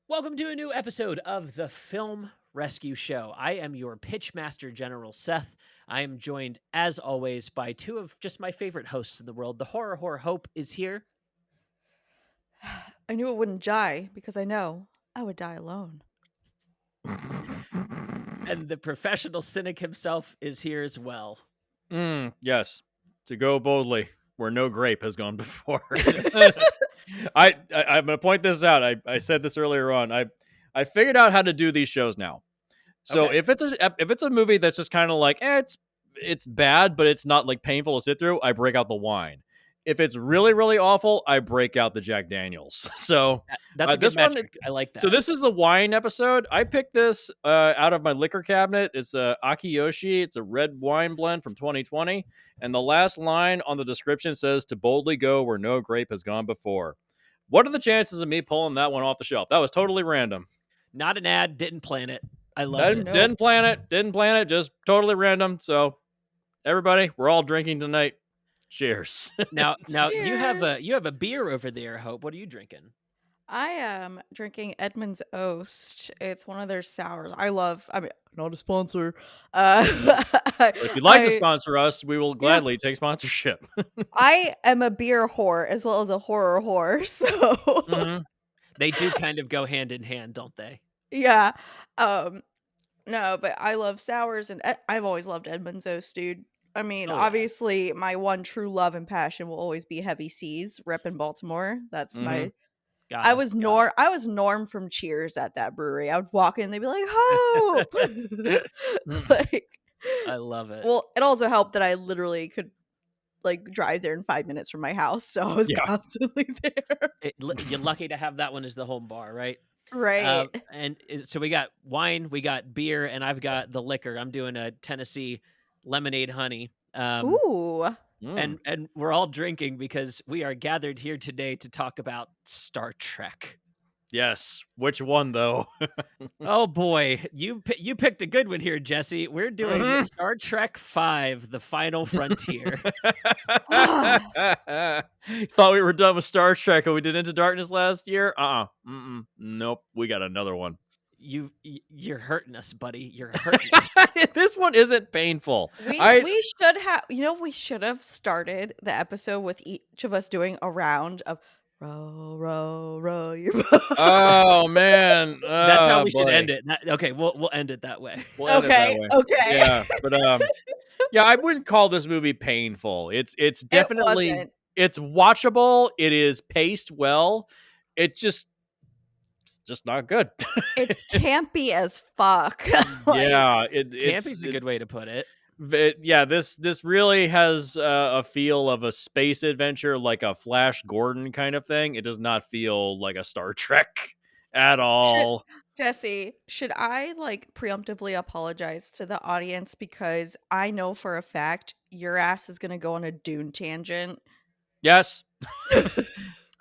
Welcome to a new episode of the Film Rescue Show. I am your Pitchmaster General Seth. I am joined, as always, by two of just my favorite hosts in the world. The Horror Hope is here, I knew it wouldn't die because I know I would die alone. and the professional cynic himself is here as well. Yes, to go boldly where no grape has gone before. I'm gonna point this out. I said this earlier on. I figured out how to do these shows now. So Okay. if it's a movie that's just kind of like it's bad, but it's not like painful to sit through, I break out the wine. If it's really really awful, I break out the Jack Daniels. So That's a good this one, metric. I like so that. this is the wine episode. I picked this out of my liquor cabinet. It's a Akiyoshi. It's a red wine blend from 2020. And the last line on the description says, "To boldly go where no grape has gone before." What are the chances of me pulling that one off the shelf? That was totally random. Not an ad, didn't plan it. I love Didn't, it. Nope. didn't plan it. Didn't plan it. Just totally random. So everybody, we're all drinking tonight. Cheers. Now Cheers. you have a beer over there, Hope. What are you drinking? I am drinking Edmund's Oast. It's one of their sours. I mean, not a sponsor. If you'd like to I sponsor us, we will yeah, gladly take sponsorship. I am a beer whore as well as a horror whore. So hmm They do kind of go hand in hand, don't they? yeah. Um no, but I love sours and I've always loved Edmund's Oast, dude. I mean, Oh yeah. obviously my one true love and passion will always be Heavy Seas, rep in Baltimore. That's hmm my Gotta. I was Norm from Cheers at that brewery. I would walk in, they'd be like, "Hope!" Like, I love it. well, it also helped that I literally could, like, drive there in 5 minutes from my house, so I was Yeah. constantly there. You're lucky to have that one as the home bar, right? Right. So we got wine, we got beer, and I've got the liquor. I'm doing a Tennessee lemonade honey. Ooh. Mm. And we're all drinking because we are gathered here today to talk about Star Trek. Yes. Which one though? Oh boy, you picked a good one here, Jesse. We're doing Mhm. Star Trek V: The Final Frontier. Thought we were done with Star Trek and we did Into Darkness last year. Mm-mm. Nope. We got another one. You're hurting us, buddy. You're hurting us. This one isn't painful. We I we should have we should have started the episode with each of us doing a round of row, row, row your boat. Oh man. That's how Oh we should boy. end it. Okay, we'll end it that way. We'll end it that Okay, way. okay. Yeah, but yeah, I wouldn't call this movie painful. It's It definitely wasn't. it's watchable. It is paced well. It just it's just not good. It's campy as fuck. Like, Yeah, Campy's a good way to put it. yeah, this really has a feel of a space adventure, like a Flash Gordon kind of thing. It does not feel like a Star Trek at should all. Jesse, should I, like, preemptively apologize to the audience because I know for a fact your ass is gonna go on a Dune tangent? Yes,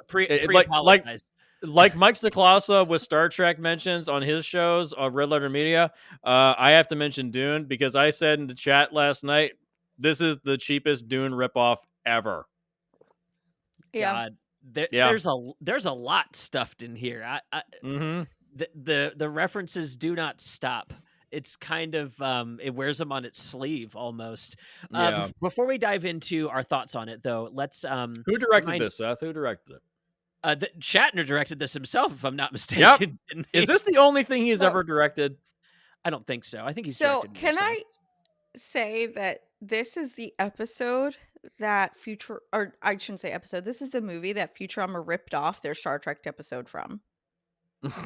Pre it, pre apologize. like Mike Stacklasa with Star Trek mentions on his shows on Red Letter Media. I have to mention Dune because I said in the chat last night, this is the cheapest Dune ripoff ever. Yeah. God, Yeah. there's a lot stuffed in here. hmm The references do not stop. It's kind of it wears them on its sleeve almost. Yeah. Before we dive into our thoughts on it, though, let's Who directed remind. this, Seth? Who directed it? Shatner directed this himself, if I'm not Yep. mistaken. Didn't Is he? this the only thing he's So ever directed? I don't think so. I think he's so directed more can stuff. I say that this is the episode that Future or I shouldn't say episode, this is the movie that Futurama ripped off their Star Trek episode from.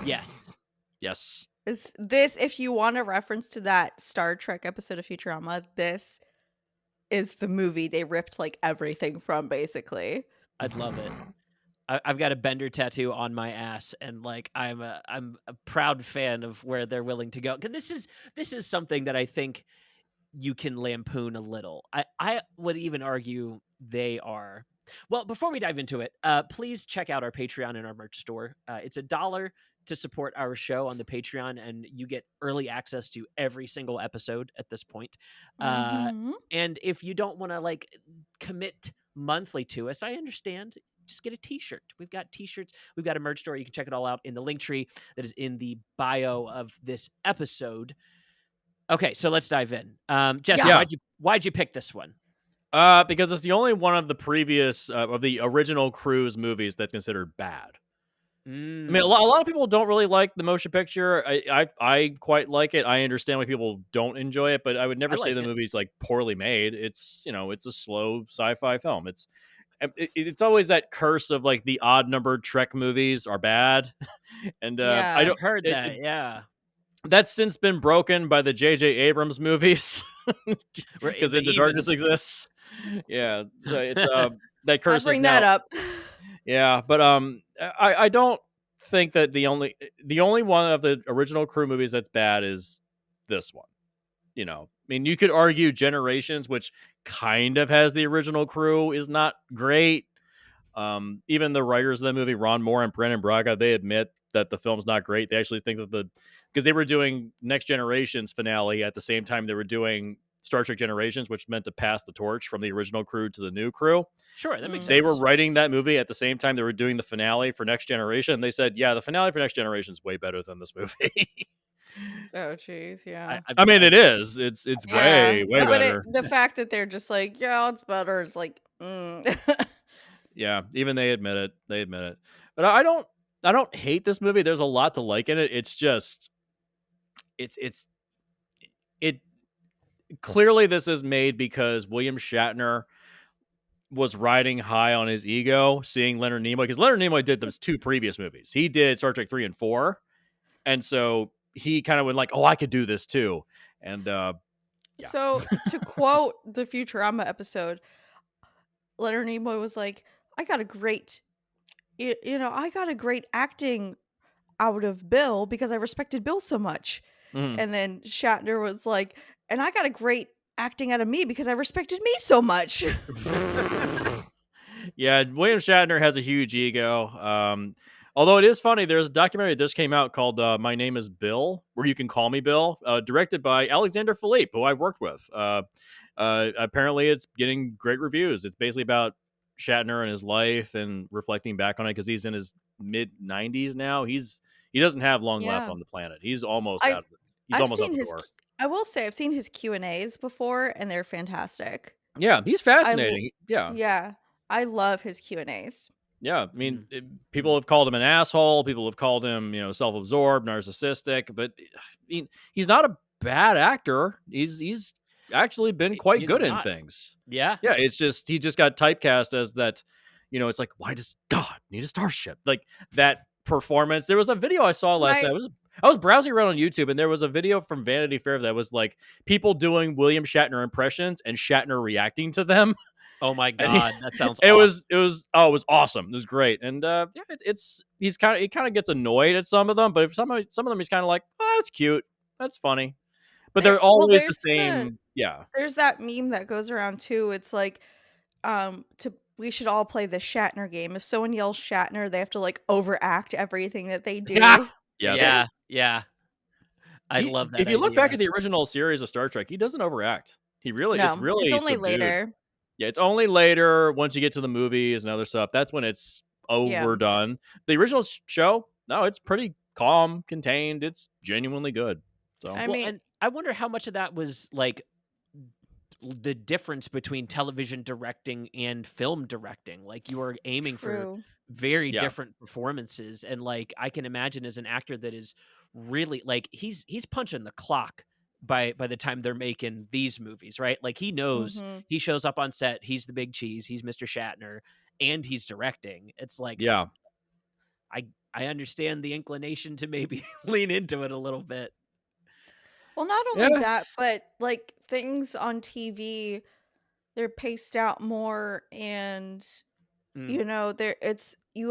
Yes. Yes. Is this if you want a reference to that Star Trek episode of Futurama, this is the movie they ripped, like, everything from, basically. I'd love it. I've got a Bender tattoo on my ass, and like I'm a proud fan of where they're willing to go. 'Cause this is something that I think you can lampoon a little. I would even argue they are. Well, before we dive into it, please check out our Patreon and our merch store. It's $1 to support our show on the Patreon, and you get early access to every single episode at this point. Uh, Mhm. and if you don't want to like commit monthly to us, I understand. just get a t-shirt. We've got t-shirts. We've got a merch store. You can check it all out in the link tree that is in the bio of this episode. Okay, so let's dive in. Jesse, Yeah. why'd you pick this one? Because it's the only one of the previous of the original Cruise movies that's considered bad. I mean, a lot of people don't really like the motion picture. I quite like it. I understand why people don't enjoy it, but I would never say like the it. movie's like poorly made. It's it's a slow sci-fi film. It's always that curse of like the odd numbered Trek movies are bad, and Yeah. I don't Heard that. Yeah, that's since been broken by the J.J. Abrams movies because Into Darkness exists. Yeah, so it's that curse. I'd bring that up. Yeah, but I don't think that the only one of the original Crew movies that's bad is this one. I mean, you could argue Generations, which kind of has the original Crew, is not great. Even the writers of the movie, Ron Moore and Brandon Braga, they admit that the film's not great. They actually think that because they were doing Next Generations finale at the same time they were doing Star Trek Generations, which meant to pass the torch from the original Crew to the new Crew. sure, that makes sense. They were writing that movie at the same time they were doing the finale for Next Generation. They said, yeah, the finale for Next Generation is way better than this movie. Oh, jeez, yeah. I mean, it is. It's way But better. the fact that they're just like, yeah, it's better. It's like, Yeah, even they admit it. But I don't hate this movie. There's a lot to like in it. It's just it clearly this is made because William Shatner was riding high on his ego, seeing Leonard Nimoy, because Leonard Nimoy did those two previous movies. He did Star Trek 3 and 4, and so he kind of went like, "Oh, I could do this too." And yeah. So to quote the Futurama episode, Leonard Nimoy was like, I got a great acting out of Bill because I respected Bill so much. Mhm. And then Shatner was like, and I got a great acting out of me because I respected me so much. Yeah, William Shatner has a huge ego. Although it is funny, there's a documentary that just came out called My Name is Bill, where you can call me Bill, directed by Alexander Philippe, who I worked with. Apparently, it's getting great reviews. It's basically about Shatner and his life and reflecting back on it because he's in his mid 90s now. He doesn't have long left Yeah. on the planet. He's almost I- out. He's I've almost out seen the his door. I will say I've seen his Q&As before and they're fantastic. Yeah, he's fascinating. Yeah. Yeah. I love his Q&As. Yeah, I mean, people have called him an asshole. People have called him, self-absorbed, narcissistic. But I mean, he's not a bad actor. He's actually been quite He's good in not. things. Yeah. Yeah, it's just he just got typecast as that. It's like, why does God need a starship? Like that performance. There was a video I saw last night. I was browsing around on YouTube, and there was a video from Vanity Fair that was like people doing William Shatner impressions and Shatner reacting to them. Oh my God, that sounds. It awesome. was awesome. It was great, and he kind of gets annoyed at some of them, but if some of them he's kind of like, oh, that's cute, that's funny, but they're always the there's same. Yeah, There's that meme that goes around too. It's like, we should all play the Shatner game. If someone yells Shatner, they have to like overact everything that they do. yes. Yeah. I love that. If you look idea. back at the original series of Star Trek, he doesn't overact. It's really It's only subdued. later. Yeah, it's only later once you get to the movies and other stuff. That's when it's overdone. The original show, no, it's pretty calm, contained. It's genuinely good. So and I wonder how much of that was like the difference between television directing and film directing. Like you are aiming for very different performances, and like I can imagine as an actor that is really like he's punching the clock by the time they're making these movies, right? Like he knows he shows up on set, he's the big cheese, he's Mr. Shatner, and he's directing. It's like, yeah, I understand the inclination to maybe lean into it a little bit. Well, not only that, but like things on TV, they're paced out more, and you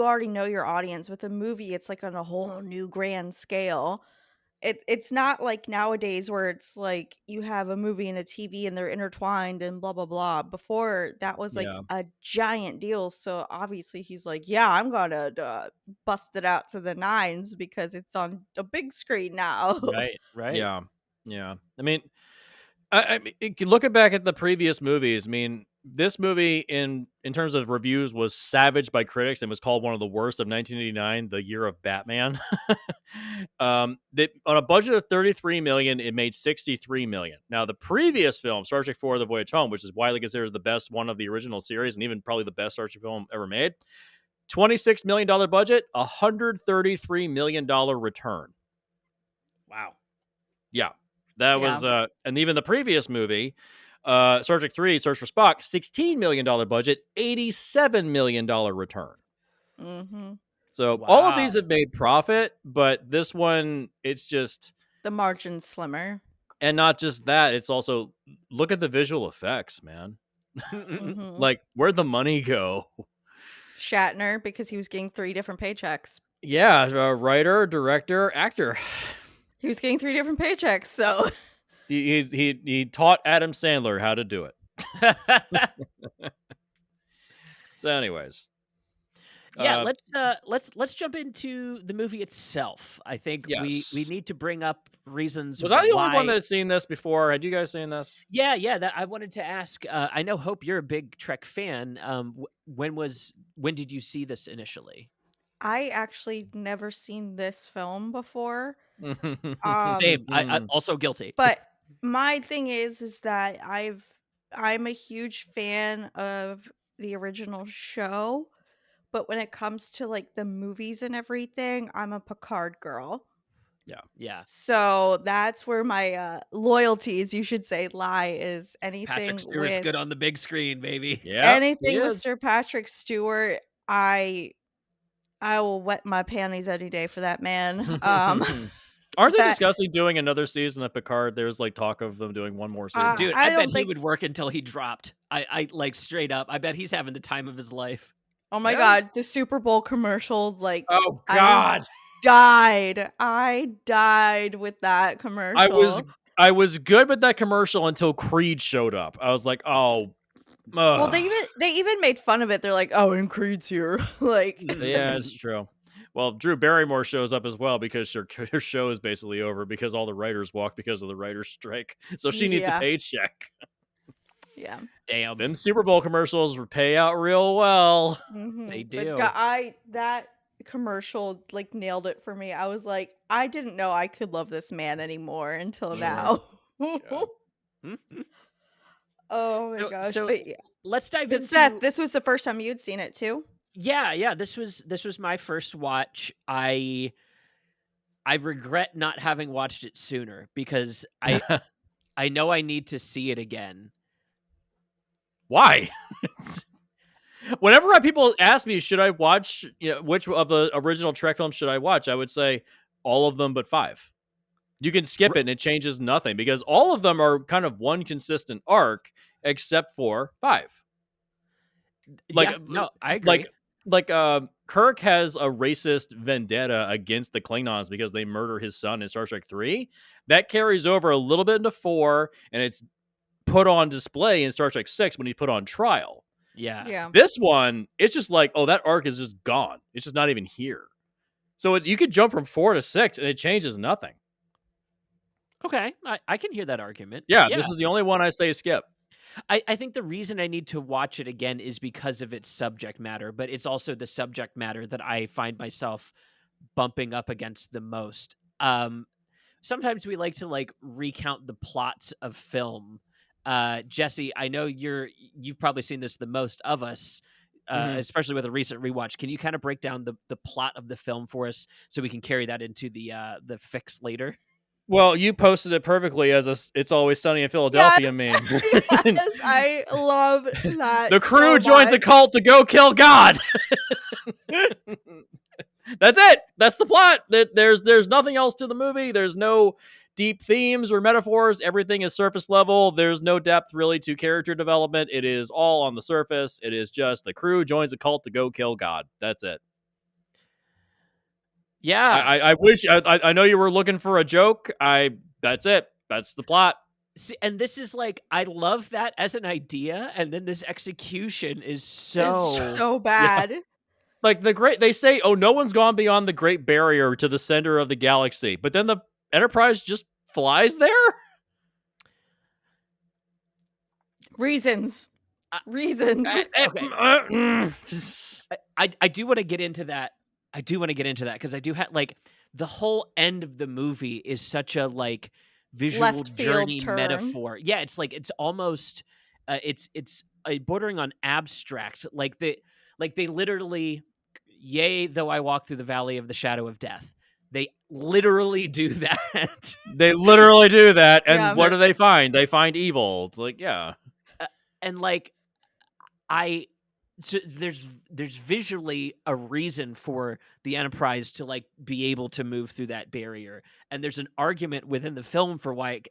already know your audience. With a movie, it's like on a whole new grand scale. It's not like nowadays where it's like you have a movie and a TV and they're intertwined and blah blah blah. Before that was like a giant deal. So obviously he's like, yeah, I'm gonna bust it out to the nines because it's on a big screen now. Right. Yeah. I mean, I mean, looking back at the previous movies, I mean, this movie in terms of reviews was savaged by critics and was called one of the worst of 1989, the year of Batman. On a budget of 33 million, it made 63 million. Now, the previous film, Star Trek IV: The Voyage Home, which is widely considered the best one of the original series and even probably the best Star Trek film ever made, $26 million budget, $133 million return. Wow. Yeah. That was and even the previous movie, Star Trek 3, Search for Spock, $16 million budget, $87 million return. Mm-hmm. So all of these have made profit, but this one, it's just the margin's slimmer. And not just that, it's also look at the visual effects, man. Mm-hmm. Like, where'd the money go? Shatner, because he was getting 3 different paychecks. Yeah, writer, director, actor. He was getting 3 different paychecks, so he taught Adam Sandler how to do it. So, anyways, yeah, let's jump into the movie itself. I think we need to bring up reasons. Was I the only one that's seen this before? Had you guys seen this? Yeah. That I wanted to ask. I know, Hope, you're a big Trek fan. When did you see this initially? I actually never seen this film before. Same. I also guilty. But my thing is that I'm a huge fan of the original show, but when it comes to like the movies and everything, I'm a Picard girl. Yeah. So that's where my loyalties, you should say, lie. Is anything Patrick Stewart's good on the big screen, baby. Yeah, anything with Sir Patrick Stewart, I will wet my panties any day for that man. Aren't they discussing doing another season of Picard? There's like talk of them doing one more season. Dude, I bet he would work until he dropped. I like straight up. I bet he's having the time of his life. Oh my God, the Super Bowl commercial, like, oh God, I died with that commercial. I was good with that commercial until Creed showed up. I was like, oh. Well, they even made fun of it. They're like, oh, and Creed's here. Like, yeah, it's true. Well, Drew Barrymore shows up as well because her show is basically over because all the writers walked because of the writers' strike. So she needs a paycheck. Yeah. Damn. Them Super Bowl commercials pay out real well. Mm-hmm. They do. That commercial like nailed it for me. I was like, I didn't know I could love this man anymore until now. Oh my gosh. So but yeah. Let's dive into Seth, this was the first time you'd seen it too? Yeah. This was my first watch. I regret not having watched it sooner because I know I need to see it again. Why? Whenever people ask me, should I watch, which of the original Trek films should I watch? I would say all of them but 5. You can skip it and it changes nothing because all of them are kind of one consistent arc except for 5. No, I agree. Kirk has a racist vendetta against the Klingons because they murder his son in Star Trek 3. That carries over a little bit into 4, and it's put on display in Star Trek 6 when he's put on trial. Yeah. This one, it's just like, oh, that arc is just gone. It's just not even here. So you could jump from 4 to 6, and it changes nothing. Okay, I can hear that argument. Yeah, this is the only one I say skip. I think the reason I need to watch it again is because of its subject matter, but it's also the subject matter that I find myself bumping up against the most. Sometimes we like to recount the plots of film. Jesse, I know you've probably seen this the most of us, especially with a recent rewatch. Can you kind of break down the plot of the film for us so we can carry that into the fix later? Well, you posted it perfectly as It's Always Sunny in Philadelphia meme. Yes, I love that. The crew joins a cult to go kill God. That's it. That's the plot. There's nothing else to the movie. There's no deep themes or metaphors. Everything is surface level. There's no depth really to character development. It is all on the surface. It is just the crew joins a cult to go kill God. That's it. Yeah, I wish I know you were looking for a joke. That's it. That's the plot. See, and this is I love that as an idea, and then this execution is so bad. Yeah. They say, oh, no one's gone beyond the Great Barrier to the center of the galaxy, but then the Enterprise just flies there. Reasons. reasons. Okay. I do want to get into that. I do want to get into that because I do have like the whole end of the movie is such a like visual Left field journey turn. metaphor. Yeah, it's like it's almost it's bordering on abstract. Like they literally, yea, though I walk through the valley of the shadow of death. They literally do that. They literally do that, and Yeah. what do they find? They find evil. It's like, yeah. And like so there's visually a reason for the Enterprise to like be able to move through that barrier, and there's an argument within the film for why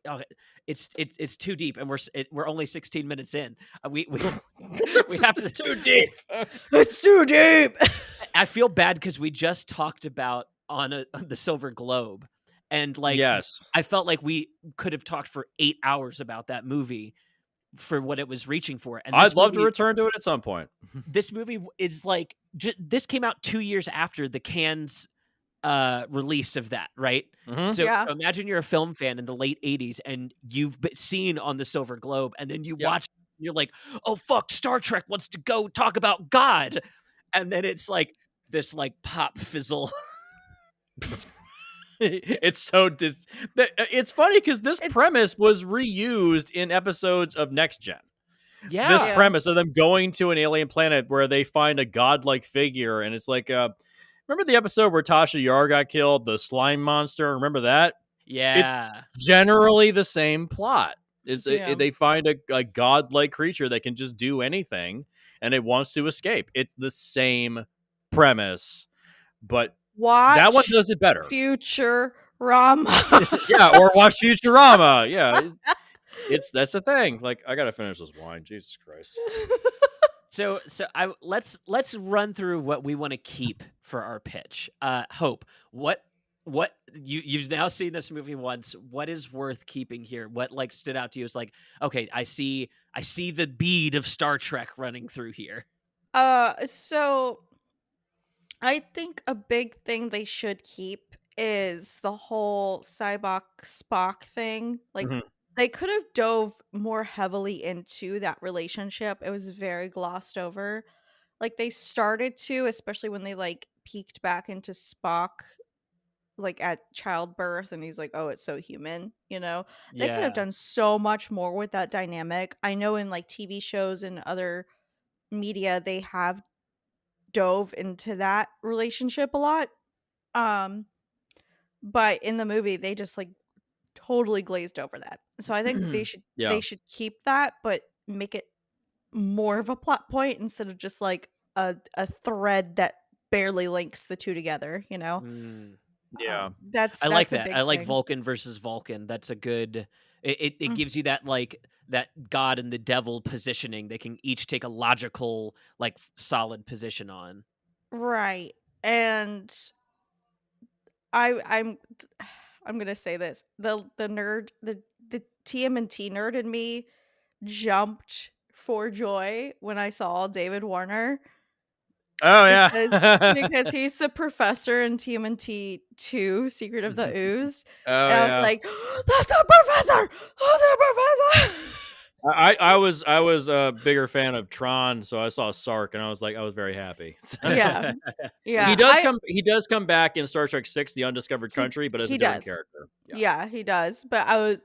it's too deep, and we're only 16 minutes in. We have to Too deep. It's too deep. I feel bad because we just talked about on the Silver Globe, and like yes, I felt like we could have talked for 8 hours about that movie for what it was reaching for. And I'd love to return to it at some point. This movie is like this came out 2 years after the Cannes release of that, right? Mhm. So, Yeah. so imagine you're a film fan in the late 80s and you've seen on the Silver Globe, and then you Yeah. watch, you're like, oh fuck, Star Trek wants to go talk about God, and then it's like this like pop fizzle. It's so it's funny because this premise was reused in episodes of Next Gen. Yeah. This premise of them going to an alien planet where they find a godlike figure, and it's like, remember the episode where Tasha Yar got killed, the slime monster? Remember that? Yeah. It's generally the same plot. Yeah. They find a godlike creature that can just do anything, and it wants to escape. It's the same premise, but Watch that one does it better. Futurama. Yeah, or watch Futurama. Yeah, that's the thing. Like, I gotta finish this wine. Jesus Christ. So let's run through what we want to keep for our pitch. Hope, what you've now seen this movie once. What is worth keeping here? What like stood out to you as like, okay, I see the bead of Star Trek running through here. So I think a big thing they should keep is the whole Cybok Spock thing. Like Mhm. they could have dove more heavily into that relationship. It was very glossed over. Like they started to, especially when they like peeked back into Spock like at childbirth, and he's like, oh, it's so human, you know. They could have done so much more with that dynamic. I know in like TV shows and other media they have dove into that relationship a lot, but in the movie they just like totally glazed over that. So I think they should keep that, but make it more of a plot point instead of just like a thread that barely links the two together, you know. Yeah. That's I like a that. big I like thing. Vulcan versus Vulcan. That's a good. It gives you that like that God and the devil positioning. They can each take a logical like solid position on. Right. And I'm gonna say this. The nerd, the TMNT nerd in me jumped for joy when I saw David Warner. Oh yeah. Because he's the professor in TMNT 2, Secret of the Ooze. Oh, and I was like, that's the professor! Oh, the professor! I was a bigger fan of Tron, so I saw Sark, and I was very happy. Yeah. Yeah. He does come back in Star Trek 6, The Undiscovered Country, but as a different character. Yeah, he does. But I was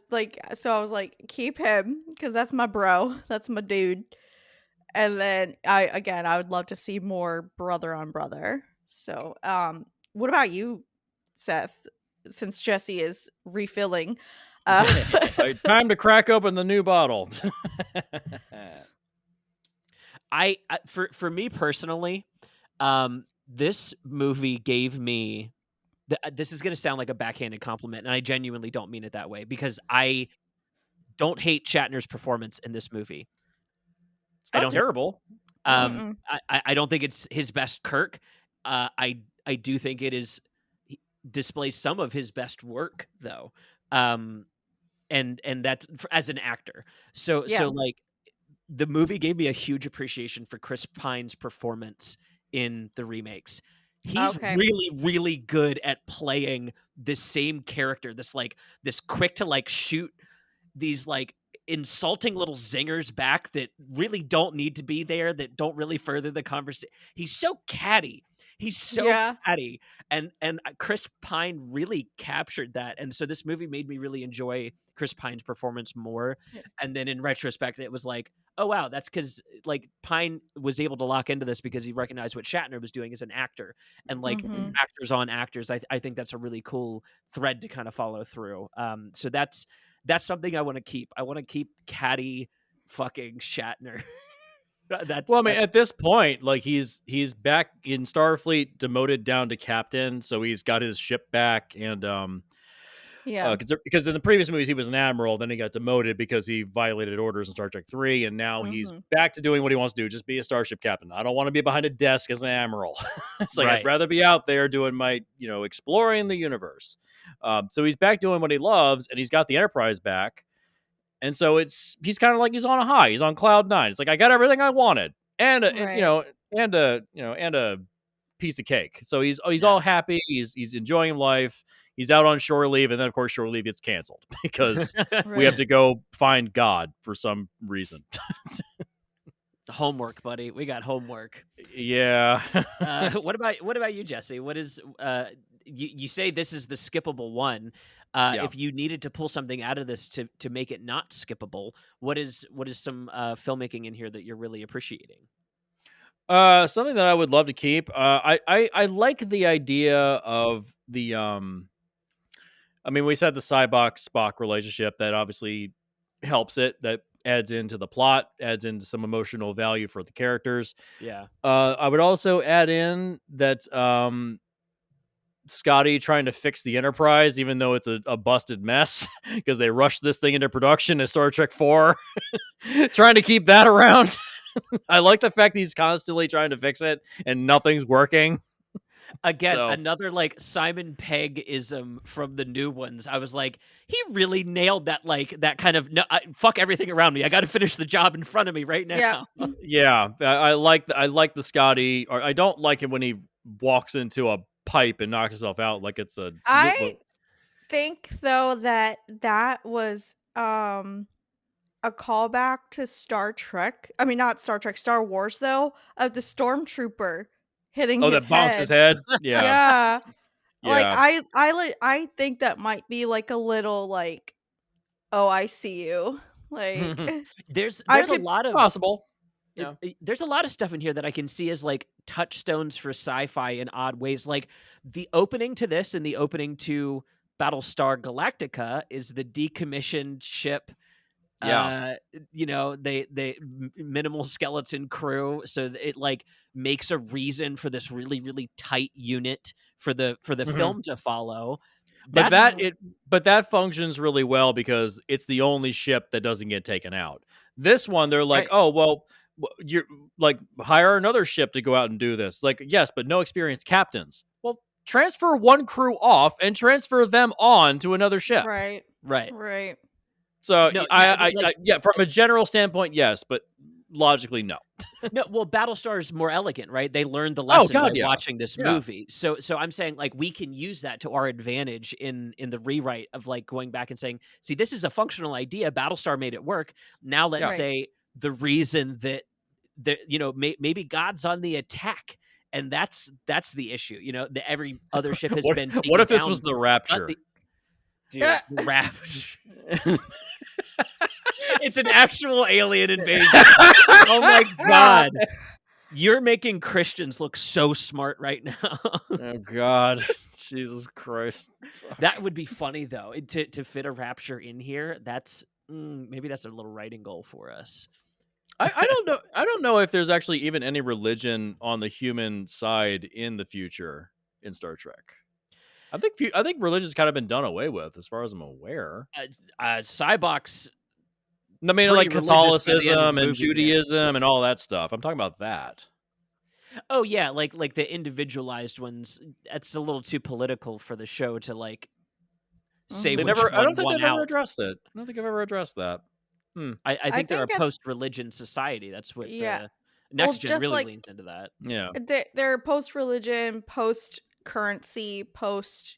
like, keep him, because that's my bro. That's my dude. And then I would love to see more brother on brother. So, what about you, Seth? Since Jesse is refilling, Time to crack open the new bottle. I for me personally, this movie gave me. This is going to sound like a backhanded compliment, and I genuinely don't mean it that way, because I don't hate Shatner's performance in this movie. It's not terrible. I don't think it's his best Kirk. I do think it displays some of his best work though. And that's as an actor. So like the movie gave me a huge appreciation for Chris Pine's performance in the remakes. He's really, really good at playing the same character. This quick to like shoot these like insulting little zingers back that really don't need to be there, that don't really further the conversation. He's so catty. He's so catty, and Chris Pine really captured that, and so this movie made me really enjoy Chris Pine's performance more. And then in retrospect, it was like, oh wow, that's because like Pine was able to lock into this because he recognized what Shatner was doing as an actor, and like actors on actors. I think that's a really cool thread to kind of follow through. So that's something I want to keep. I want to keep catty fucking Shatner. Well, I mean, at this point, like he's back in Starfleet, demoted down to captain, so he's got his ship back, and because in the previous movies he was an admiral, then he got demoted because he violated orders in Star Trek 3, and now he's back to doing what he wants to do, just be a starship captain. I don't want to be behind a desk as an admiral. It's like I'd rather be out there doing my, exploring the universe. So he's back doing what he loves, and he's got the Enterprise back. And so he's kind of like he's on a high. He's on cloud 9. It's like I got everything I wanted, and a piece of cake. So he's all happy. He's enjoying life. He's out on shore leave, and then of course shore leave gets canceled because we have to go find God for some reason. Homework, buddy. We got homework. Yeah. What about you, Jesse? What is you say this is the skippable one? If you needed to pull something out of this to make it not skippable, what is some filmmaking in here that you're really appreciating? Something that I would love to keep. I like the idea of the we said the Spock relationship that obviously helps it. That adds into the plot, adds into some emotional value for the characters. Yeah. I would also add in that Scotty trying to fix the Enterprise, even though it's a busted mess because they rushed this thing into production as Star Trek 4, trying to keep that around. I like the fact that he's constantly trying to fix it and nothing's working. Again, another like Simon Pegg-ism from the new ones. I was like, he really nailed that, like that kind of fuck everything around me. I got to finish the job in front of me right now. Yeah. I like the Scotty, or I don't like him when he walks into a pipe and knocks himself out like it's a. I think though that was a callback to Star Trek. I mean, not Star Trek, Star Wars though, of the stormtrooper hitting his that bonks his head. Yeah. Like I think that might be like a little like, oh, I see you. Like there's a lot of possible. Yeah. There's a lot of stuff in here that I can see as like touchstones for sci-fi in odd ways. Like the opening to this and the opening to Battlestar Galactica is the decommissioned ship. They minimal skeleton crew, so it like makes a reason for this really really tight unit for the film to follow. But that functions really well because it's the only ship that doesn't get taken out. This one, they're like, oh well, you're like hire another ship to go out and do this. Like, yes, but no experienced captains. Well, transfer one crew off and transfer them on to another ship. Right. So from a general standpoint, yes, but logically, no. No, well, Battlestar is more elegant, right? They learned the lesson by watching this movie. So I'm saying like we can use that to our advantage in the rewrite of like going back and saying, see, this is a functional idea. Battlestar made it work. Now let's say the reason that maybe God's on the attack. And that's the issue. Every other ship has been. What if this was the Rapture? Dude, Rapture. It's an actual alien invasion. Oh my God. You're making Christians look so smart right now. Oh God. Jesus Christ. That would be funny though. To fit a Rapture in here. That's maybe that's a little writing goal for us. I don't know. I don't know if there's actually even any religion on the human side in the future in Star Trek. I think religion's kind of been done away with, as far as I'm aware. Cybox. I mean, like Catholicism and Judaism and all that stuff. I'm talking about that. Oh yeah, like the individualized ones. That's a little too political for the show to like say. I don't think they've ever addressed it. I don't think I've ever addressed that. I think they're a post-religion society. That's what the Next Gen really leans into that. Yeah, they're post-religion, post-currency, post.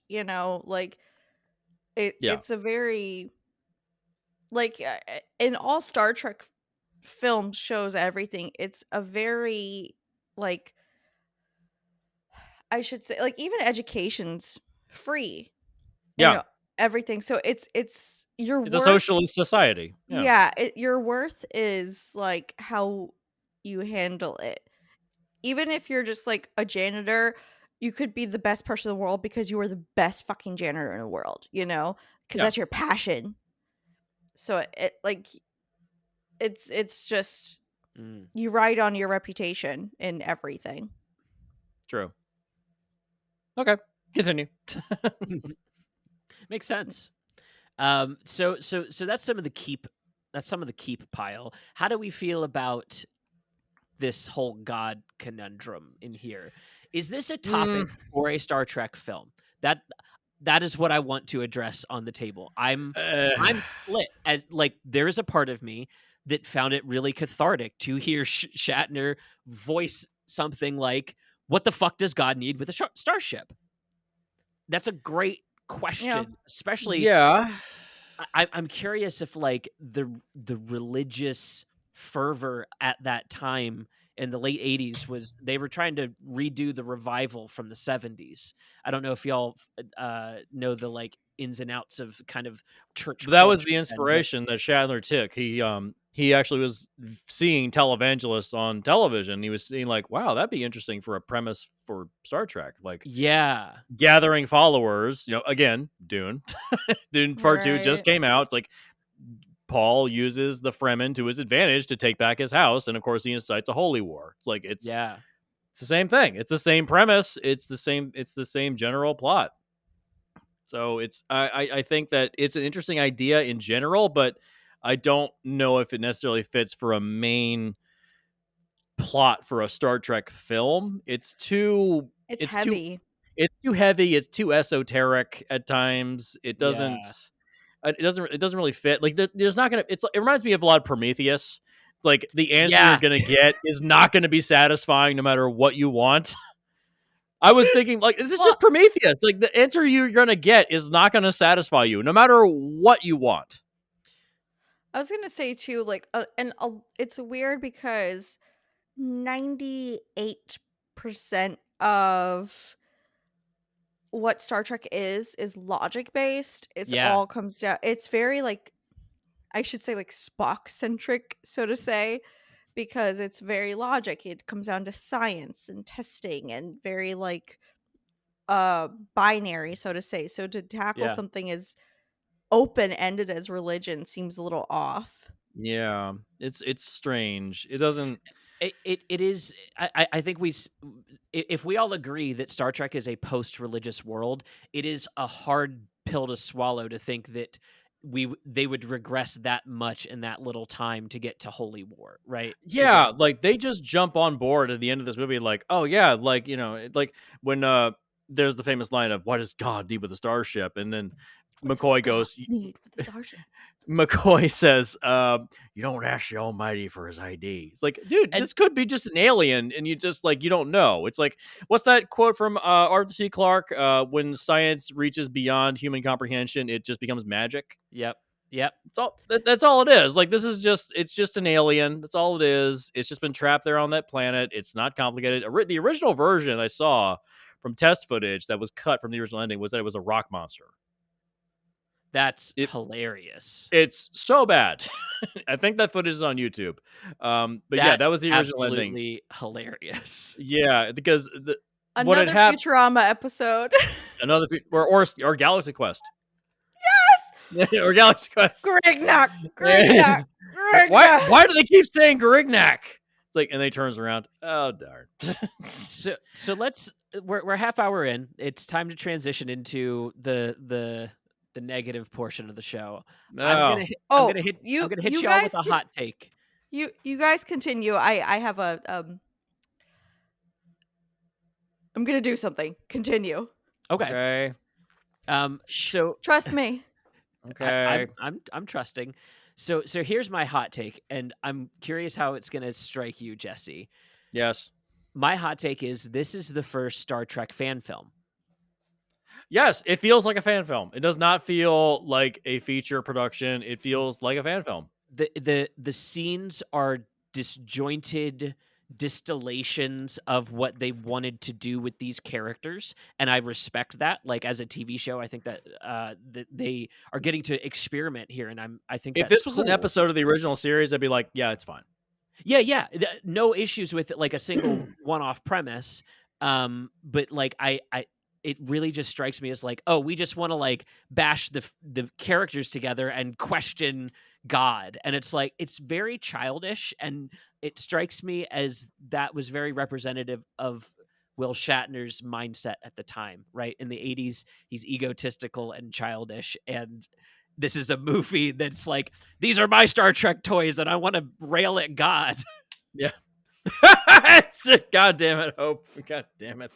It's a very like in all Star Trek films, shows, everything, it's a very like I should say like even education's free Yeah, and everything. So it's your it's a worth. socialist society. Yeah, Yeah, your worth is like how you handle it. Even if you're just like a janitor, you could be the best person in the world because you are the best fucking janitor in the world, because yeah, that's your passion. So it's just you ride on your reputation in everything. true. Okay, continue. Makes sense. So that's some of the keep. That's some of the keep pile. How do we feel about this whole God conundrum in here? Is this a topic for a Star Trek film? That is what I want to address on the table. I'm split. As like there is a part of me that found it really cathartic to hear Shatner voice something like, "What the fuck does God need with a starship?" That's a great question, especially. Yeah, I'm curious if like the religious fervor at that time in the late 80s was they were trying to redo the revival from the 70s. I don't know if y'all know the like ins and outs of kind of church that was culture the then, but inspiration that Shatner took. He actually was seeing televangelists on television. He was seeing like, wow, that'd be interesting for a premise for Star Trek, like yeah. gathering followers. Again, Dune. Dune Part 2 just Right. came out. It's like Paul uses the Fremen to his advantage to take back his house, and of course he incites a holy war. It's like it's Yeah. the same thing. It's the same premise. It's the same general plot. So I think that it's an interesting idea in general, but I don't know if it necessarily fits for a main plot for a Star Trek film. It's It's heavy. too heavy. It's too esoteric at times. It Yeah. doesn't really fit. Like there's not gonna. It reminds me of a lot of Prometheus. Like the answer Yeah. you're gonna get is not gonna be satisfying no matter what you want. I was thinking like this is just Prometheus. Like the answer you're gonna get is not gonna satisfy you no matter what you want. I was gonna say too, like, it's weird because 98% of what Star Trek is logic based. It's Yeah. all comes down. It's very like I should say like Spock centric, so to say, because it's very logic. It comes down to science and testing and very like binary, so to say. So to tackle Yeah. something as open ended as religion seems a little off. Yeah, it's strange. It doesn't. It is. I think if we all agree that Star Trek is a post-religious world, it is a hard pill to swallow to think that they would regress that much in that little time to get to Holy War, right? Yeah, like they just jump on board at the end of this movie, like, oh yeah, like like when there's the famous line of "What does God need with a starship?" and then McCoy goes, Need with the starship. McCoy says, "You don't ask the Almighty for his ID." It's like, dude, this could be just an alien, and you just like you don't know. It's like, what's that quote from Arthur C. Clarke? When science reaches beyond human comprehension, it just becomes magic. Yep. That's all it is. Like it's just an alien. That's all it is. It's just been trapped there on that planet. It's not complicated. The original version I saw from test footage that was cut from the original ending was that it was a rock monster. That's hilarious. It's so bad. I think that footage is on YouTube. But yeah, that was the original ending. Absolutely hilarious. Yeah, because another Futurama episode. Another or Galaxy Quest. Yes. Or Galaxy Quest. Grignak. Why do they keep saying Grignak? It's like, and they turns around. Oh darn. So we're half hour in. It's time to transition into the negative portion of the show. No. I'm gonna hit you all with a hot take. You guys continue. I have a I'm gonna do something. Continue. Okay. So trust me. Okay. I'm trusting. So here's my hot take, and I'm curious how it's gonna strike you, Jesse. Yes. My hot take is this is the first Star Trek fan film. Yes, it feels like a fan film. It does not feel like a feature production. It feels like a fan film. The scenes are disjointed distillations of what they wanted to do with these characters, and I respect that. Like, as a TV show, I think that that they are getting to experiment here, and I think If that's this was an cool. episode of the original series, I'd be like, yeah, it's fine. Yeah. No issues with like a single one-off premise. But like it really just strikes me as like, oh, we just want to like bash the characters together and question God. And it's like, it's very childish, and it strikes me as that was very representative of Will Shatner's mindset at the time, right? In the 80s, he's egotistical and childish, and this is a movie that's like, these are my Star Trek toys and I want to rail at God. Yeah. God damn it, Hope. God damn it.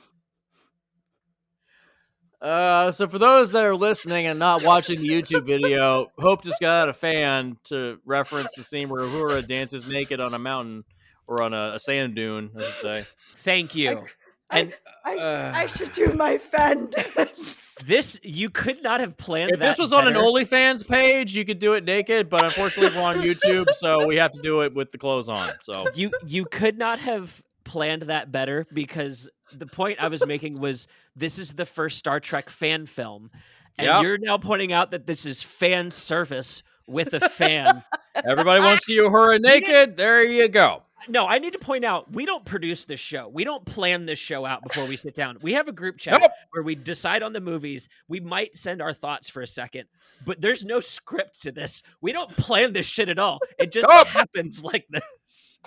So for those that are listening and not watching the YouTube video, Hope just got out a fan to reference the scene where Uhura dances naked on a mountain or on a sand dune, I should say. Thank you. I should do my fan dance. This, you could not have planned if that this was better. on an OnlyFans page, you could do it naked, but unfortunately we're on YouTube, so we have to do it with the clothes on. So you could not have planned that better, because the point I was making was this is the first Star Trek fan film, and you're now pointing out that this is fan service with a fan. Everybody wants to see Uhura naked. There you go. No, I need to point out, we don't produce this show. We don't plan this show out before we sit down. We have a group chat where we decide on the movies. We might send our thoughts for a second, but there's no script to this. We don't plan this shit at all. It just happens like this.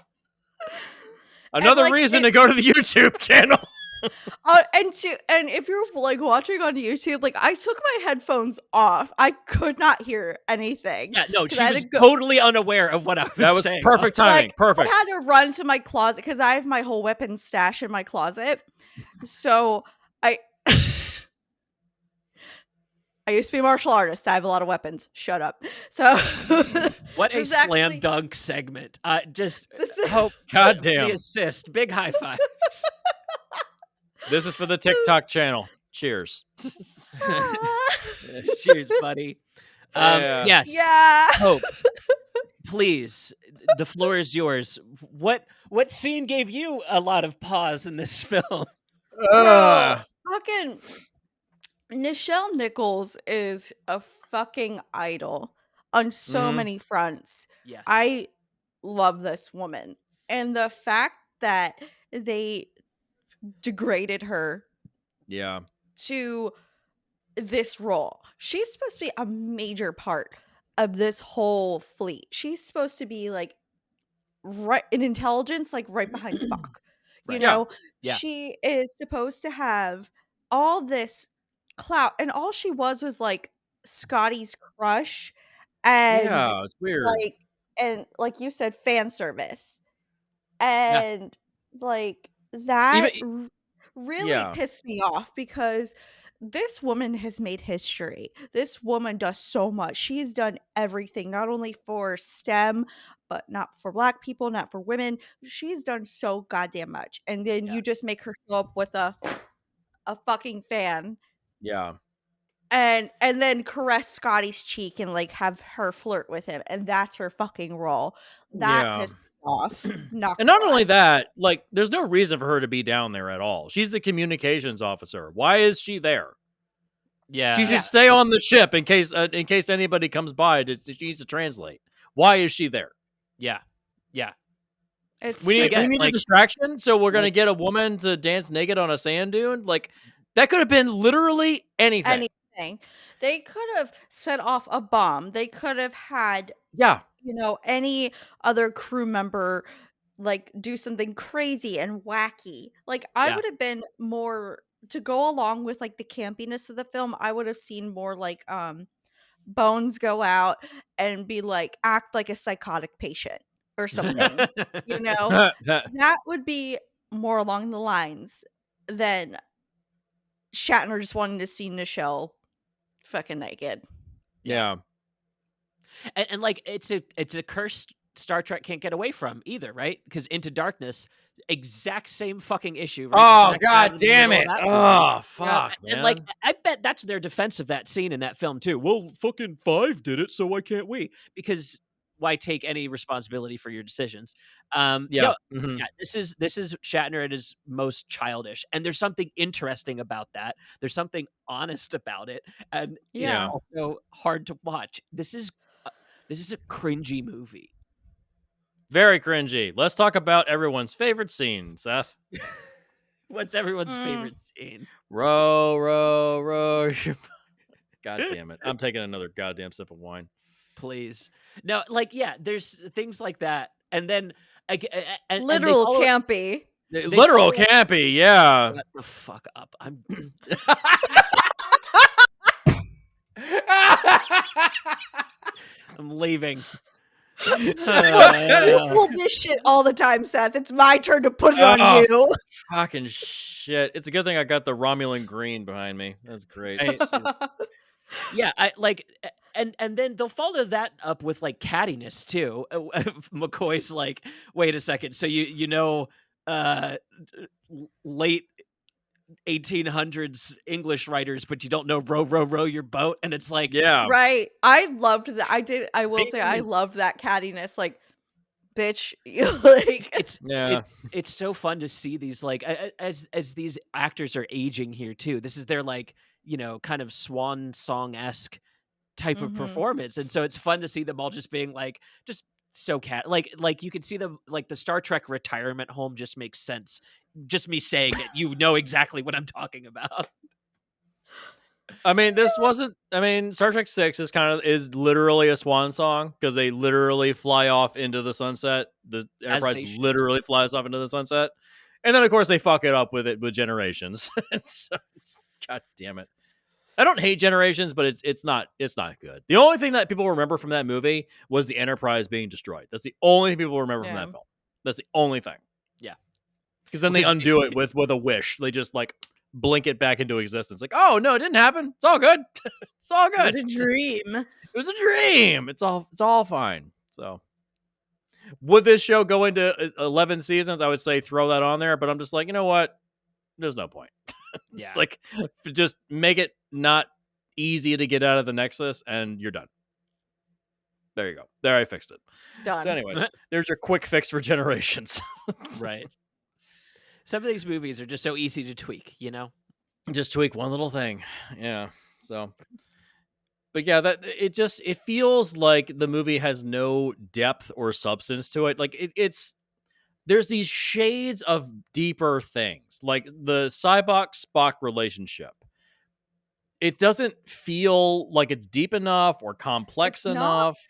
Another reason to go to the YouTube channel. And if you're like watching on YouTube, like I took my headphones off. I could not hear anything. Yeah, no, she was totally unaware of what I was saying. Perfect timing. Like, Perfect. I had to run to my closet because I have my whole weapon stash in my closet. So I used to be a martial artist. I have a lot of weapons. Shut up. So what a slam dunk segment. Just Hope. Goddamn. The assist. Big high five. This is for the TikTok channel. Cheers. Cheers, buddy. Yes. Yeah. Hope. Please, the floor is yours. What scene gave you a lot of pause in this film? Fucking Nichelle Nichols is a fucking idol on so many fronts. Yes. I love this woman. And the fact that they degraded her to this role. She's supposed to be a major part of this whole fleet. She's supposed to be like right in intelligence, like right behind Spock. You know, she is supposed to have all this clout, and all she was like Scotty's crush, and it's weird. Like you said, fan service, and like that really pissed me off, because this woman has made history. This woman does so much. She's done everything, not only for STEM, but not for Black people, not for women. She's done so goddamn much. And then you just make her show up with a fucking fan. Yeah. And then caress Scotty's cheek and like have her flirt with him. And that's her fucking role. That pissed me off. And not only that, like, there's no reason for her to be down there at all. She's the communications officer. Why is she there? Yeah, she should stay on the ship in case anybody comes by. She needs to translate. Why is she there? Yeah. We need a distraction, so we're gonna get a woman to dance naked on a sand dune. Like, that could have been literally anything. They could have set off a bomb. They could have had any other crew member like do something crazy and wacky. Like, I would have been more to go along with like the campiness of the film. I would have seen more like Bones go out and be like, act like a psychotic patient or something. You know, that would be more along the lines than Shatner just wanting to see Nichelle fucking naked. And like it's a cursed Star Trek can't get away from either, right? Because Into Darkness, exact same fucking issue. Right? Oh, Smack dab god in the damn middle it. of that movie. Oh, fuck, man. And like, I bet that's their defense of that scene in that film too. Well, fucking 5 did it, so why can't we? Because why take any responsibility for your decisions? Yeah. This is Shatner at his most childish, and there's something interesting about that. There's something honest about it, and it's Yeah. also hard to watch. This is a cringy movie. Very cringy. Let's talk about everyone's favorite scene, Seth. What's everyone's favorite scene? Row, row, row. God damn it. I'm taking another goddamn sip of wine. Please. No, like, yeah, there's things like that. And then and Literal they follow, campy. Literal campy, yeah. Shut the fuck up. I'm I'm leaving. You pull this shit all the time, Seth. It's my turn to put it on you. Fucking shit. It's a good thing I got the Romulan green behind me. That's great. Yeah, I like, and then they'll follow that up with like cattiness too. McCoy's like, wait a second, so you know, late 1800s English writers, but you don't know row, row, row your boat, and it's like, yeah, right. I loved that. I will say I loved that cattiness. Like, bitch, like it's so fun to see these, like, as these actors are aging here too. This is their, like, you know, kind of swan song-esque type of performance, and so it's fun to see them all just being like, just so like you can see them, like, the Star Trek retirement home just makes sense. Just me saying it, you know exactly what I'm talking about. I mean, Star Trek 6 is literally a swan song, because they literally fly off into the sunset. The Enterprise literally flies off into the sunset. And then, of course, they fuck it up with Generations. God damn it. I don't hate Generations, but it's not good. The only thing that people remember from that movie was the Enterprise being destroyed. That's the only thing people remember from that film. That's the only thing. Yeah. Because then they undo it with a wish. They just, like, blink it back into existence. Like, oh, no, it didn't happen. It's all good. It's all good. It was a dream. It was a dream. It's all fine. So, would this show go into 11 seasons? I would say throw that on there. But I'm just like, you know what? There's no point. It's like, just make it not easy to get out of the Nexus, and you're done. There you go. There, I fixed it. Done. So anyways, there's your quick fix for Generations. Right. Some of these movies are just so easy to tweak, you know? Just tweak one little thing. Yeah. So, but yeah, it feels like the movie has no depth or substance to it. Like there's these shades of deeper things, like the Spock relationship. It doesn't feel like it's deep enough or complex enough.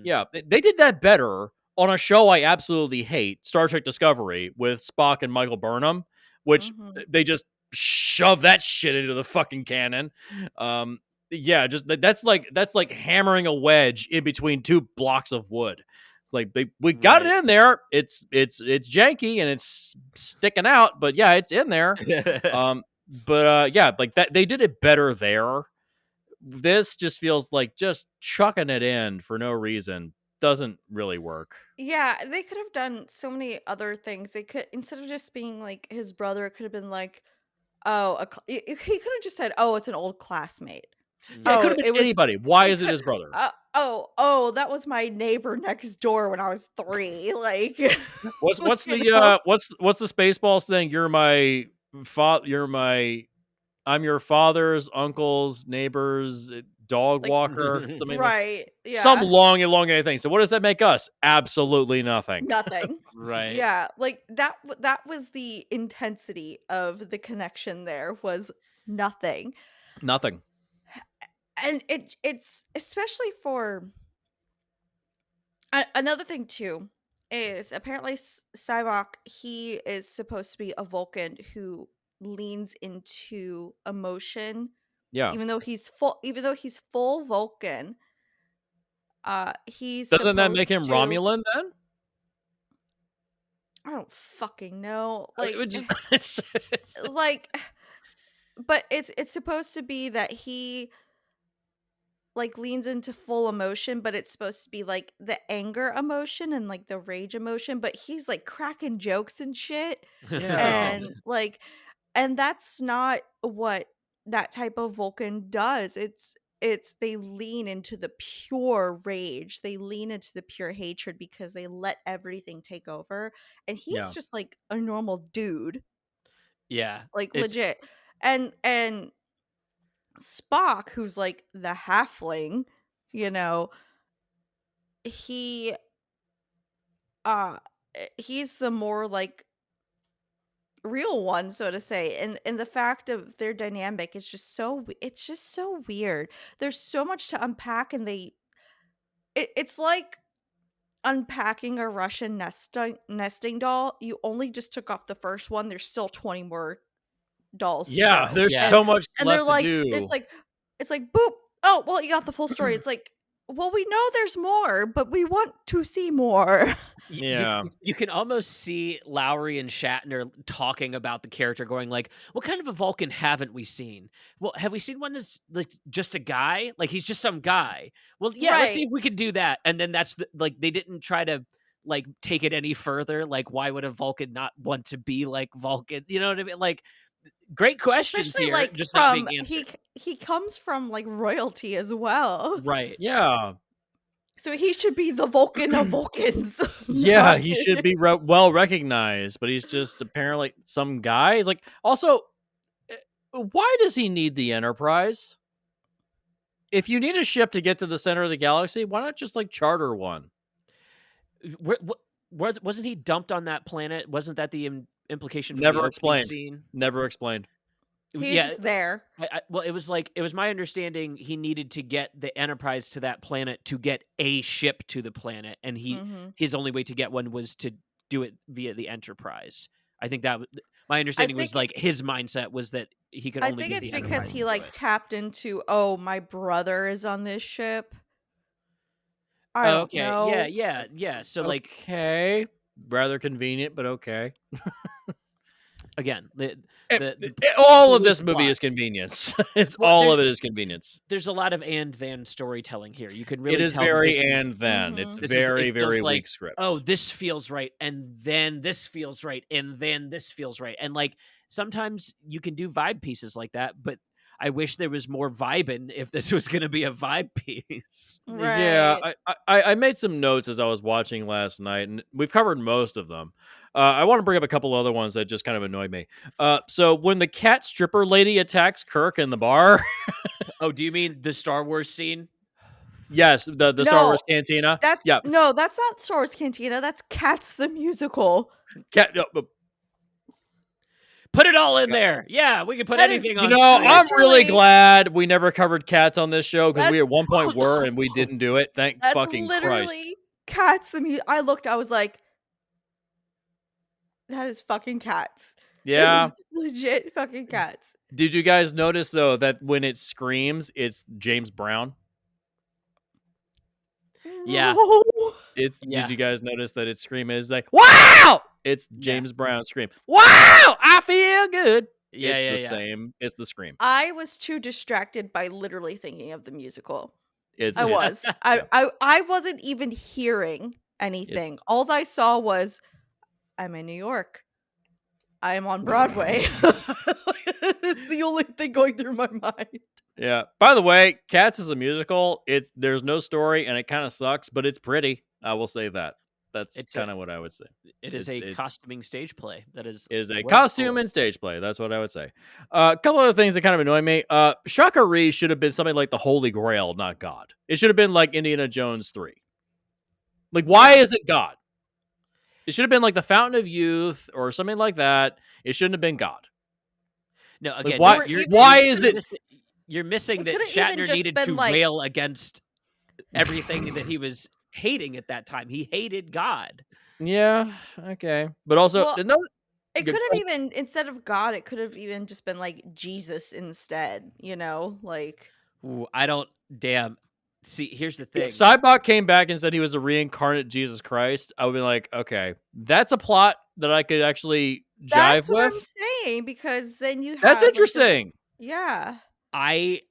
Yeah, they did that better on a show I absolutely hate, Star Trek Discovery, with Spock and Michael Burnham, which they just shove that shit into the fucking canon. Yeah, just that's like hammering a wedge in between two blocks of wood. It's like we got it in there. It's janky and it's sticking out, but yeah, it's in there. Yeah, like that they did it better there. This just feels like just chucking it in for no reason doesn't really work. Yeah, they could have done so many other things. They could, instead of just being like his brother, it could have been like, oh, he could have just said, oh, it's an old classmate. Yeah, it could have been anybody. Why is it his brother? That was my neighbor next door when I was 3. Like, what's the Spaceballs thing? You're my father. I'm your father's uncle's neighbor's dog walker. Something right? Yeah, some long elongated thing. So what does that make us? Absolutely nothing. Nothing. Right? Yeah, like that was the intensity of the connection. There was nothing. Nothing. And it's especially for another thing too is apparently Sybok, he is supposed to be a Vulcan who leans into emotion. Yeah. Even though he's full Vulcan, he's doesn't that make him Romulan then? I don't fucking know. Like, like, but it's supposed to be that he, like leans into full emotion, but it's supposed to be like the anger emotion and like the rage emotion, but he's like cracking jokes and shit. Yeah. And like and that's not what that type of Vulcan does. It's they lean into the pure rage. They lean into the pure hatred because they let everything take over. And he's Yeah. just like a normal dude. Yeah. Like It's legit. And Spock, who's like the halfling, you know, he uh he's the more like real one, so to say. And the fact of their dynamic is just it's just so weird. There's so much to unpack, and it's like unpacking a Russian nesting doll. You only just took off the first one. There's still 20 more dolls to Yeah, go. there's Yeah. so much And they're left to like do. it's like boop. Oh, well, you got the full story. It's like, well, we know there's more, but we want to see more. Yeah. You can almost see Lowry and Shatner talking about the character, going like, "What kind of a Vulcan haven't we seen? Well, have we seen one that's like just a guy? Like he's just some guy. Well, yeah, let's see Right. if we can do that." And then like they didn't try to like take it any further. Like, why would a Vulcan not want to be like Vulcan? You know what I mean? Like, great questions Especially here, like just not being from answered. he comes from like royalty as well. Right. Yeah. So he should be the Vulcan of Vulcans. Yeah, not- he should be well recognized, but he's just apparently some guy. He's like, also, why does he need the Enterprise? If you need a ship to get to the center of the galaxy, why not just like charter one? Wasn't he dumped on that planet? Wasn't that the implication from Never the opening explained. scene? Never explained. He's Yeah, just there. well, it was my understanding he needed to get the Enterprise to that planet to get a ship to the planet, and Mhm. his only way to get one was to do it via the Enterprise. I think that my understanding was think- like his mindset was that he could I only think get it's the because Enterprise he to do like it. tapped into, oh, my brother is on this ship. I don't Okay, know. yeah. So like Okay, rather convenient, but okay. again, All of was this movie plot. is convenience. It's Well, all there's- of it is convenience. there's a lot of and then storytelling here. You can really It is tell that very this is- and then. Mhm. It's This is- very it feels very like, weak script. oh, this feels right, and then this feels right, and then this feels right. And like sometimes you can do vibe pieces like that, but I wish there was more vibing if this was going to be a vibe piece. Yeah, Right. I made some notes as I was watching last night, and we've covered most of them. I want to bring up a couple other ones that just kind of annoyed me. So when the cat stripper lady attacks Kirk in the bar, Oh, do you mean the Star Wars scene? yes, the Star No, Wars cantina. That's Yeah, no, that's not Star Wars Cantina. That's Cats the musical. cat. Put it all in there. Yeah, we can put That is- anything You on. know, screen. I'm really Literally- glad we never covered cats on this show because we That's- at one point were and we didn't do it. Thank That's fucking Christ. literally Cats the music. I looked. I was like, that is fucking Cats. Yeah. It is legit fucking Cats. Did you guys notice though that when it screams, it's James Brown? Yeah. No. It's Yeah. Did you guys notice that its scream is like wow? It's James Brown scream. Wow! I feel good. Yeah, it's yeah, the yeah. same. It's the scream. I was too distracted by literally thinking of the musical. It's I it's- was. I wasn't even hearing anything. All I saw was, I'm in New York. I am on Broadway. It's the only thing going through my mind. Yeah. By the way, Cats is a musical. There's no story and it kind of sucks, but it's pretty. I will say that. That's It's a- kind of what I would say. It is a costuming stage play. That is It is a what's costume cool. and stage play. That's what I would say. A couple other things that kind of annoy me. Shaka Ree should have been something like the Holy Grail, not God. It should have been like Indiana Jones 3. Like, why is it God? It should have been like the Fountain of Youth or something like that. It shouldn't have been God. No, Like, again, why? Or even- Why is it? You're missing It that could've even Shatner just needed been to like- rail against everything that he was hating at that time. He hated God. Yeah. Okay. But also, Well, no. It Good could have even, instead of God, it could have even just been like Jesus instead, you know? Like, Ooh, I don't. Damn. See, here's the thing. If Cybok came back and said he was a reincarnate Jesus Christ, I would be like, okay, that's a plot that I could actually jive that's what with. I'm saying, because then you have That's like, the- interesting. yeah. I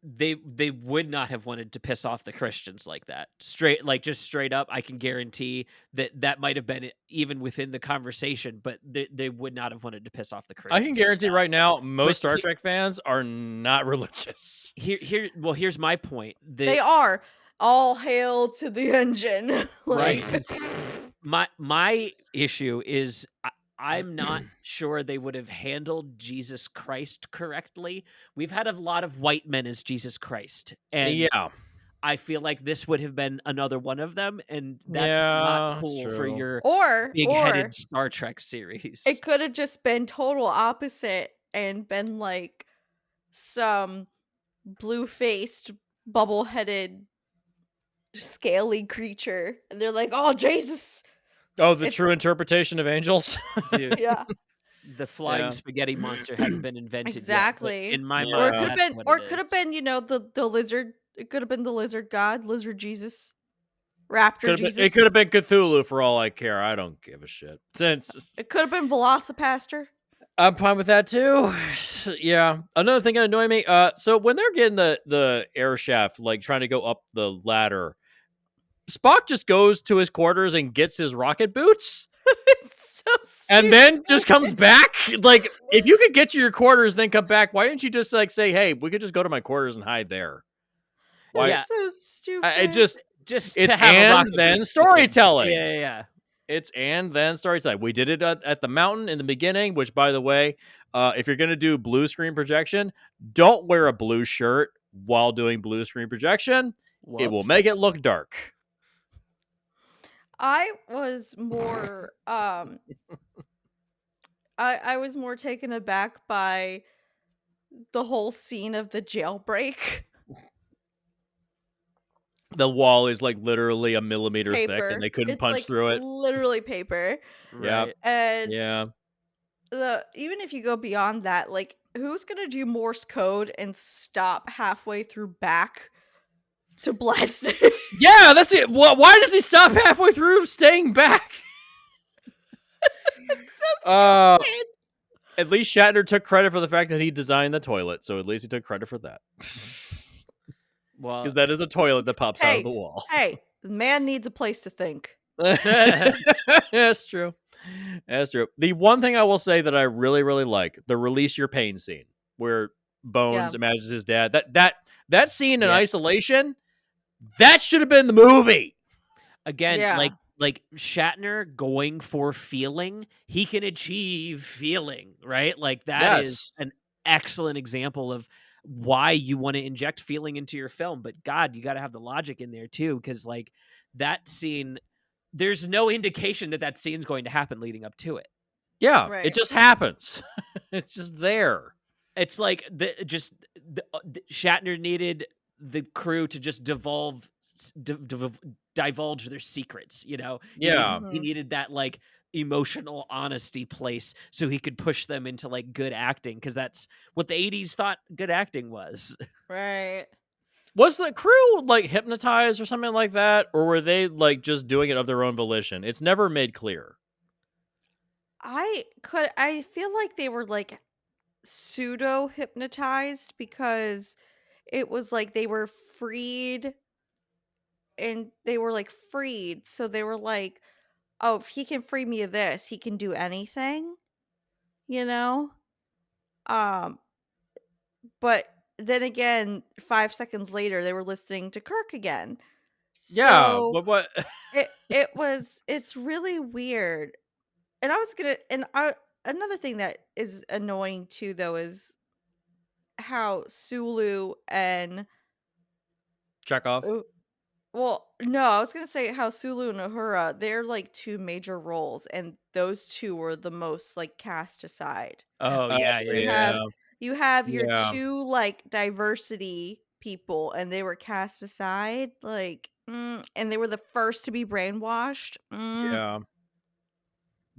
they would not have wanted to piss off the Christians like that. Straight up, I can guarantee that might have been even within the conversation, but they would not have wanted to piss off the Christians. I can guarantee right now, most Star Trek fans are not religious. Here's my point. They are. All hail to the engine. Right. My issue is I'm not sure they would have handled Jesus Christ correctly. We've had a lot of white men as Jesus Christ. And yeah, I feel like this would have been another one of them. And that's not cool for your big-headed Star Trek series. It could have just been total opposite and been like some blue-faced, bubble-headed, scaly creature. And they're like, oh, Jesus. Oh, the true interpretation of angels? Dude. Yeah. The flying spaghetti monster hadn't been invented exactly. yet. In my mind, or it could have been, the lizard. It could have been the lizard god, lizard Jesus, raptor Jesus. It could have been Cthulhu for all I care. I don't give a shit. It could have been Velocipaster. I'm fine with that too. Yeah. Another thing that annoyed me. So when they're getting the air shaft, like trying to go up the ladder, Spock just goes to his quarters and gets his rocket boots. It's so stupid. And then just comes back. Like, if you could get to your quarters and then come back, why didn't you just like say, "Hey, we could just go to my quarters and hide there"? Why? It's so stupid. It's and then storytelling. Yeah. It's and then storytelling. We did it at the mountain in the beginning. Which, by the way, if you're gonna do blue screen projection, don't wear a blue shirt while doing blue screen projection. Whoops. It will make it look dark. I was more I was more taken aback by the whole scene of the jailbreak. The wall is like literally a millimeter thick, and they couldn't punch through it. Literally paper. Right. And even if you go beyond that, like, who's gonna do Morse code and stop halfway through back to blast it? Yeah, that's it. Why does he stop halfway through staying back? So at least Shatner took credit for the fact that he designed the toilet, so at least he took credit for that. Well, because that is a toilet that pops out of the wall. Hey, the man needs a place to think. That's true. That's true. The one thing I will say that I really, really like, the release your pain scene, where Bones imagines his dad. That scene in isolation, that should have been the movie. Again, like Shatner going for feeling, he can achieve feeling, right? Like that is an excellent example of why you want to inject feeling into your film. But God, you got to have the logic in there too, because like that scene, there's no indication that scene's going to happen leading up to it. Yeah, it just happens. It's just there. It's like Shatner needed the crew to just divulge their secrets, you know? Yeah. He needed that like emotional honesty place so he could push them into like good acting, because that's what the 80s thought good acting was. Right. Was the crew like hypnotized or something like that, or were they like just doing it of their own volition? It's never made clear. I feel like they were like pseudo hypnotized, because it was like they were freed, and they were like freed, so they were like, oh, if he can free me of this, he can do anything, you know? But then again, 5 seconds later, they were listening to Kirk again. Yeah, So but what? it's really weird. And another thing that is annoying too, though, is how Sulu and Chekhov. well, no, I was gonna say how Sulu and Uhura, they're like two major roles, and those two were the most like cast aside. Oh yeah. You have your two like diversity people, and they were cast aside, like, and they were the first to be brainwashed. Yeah.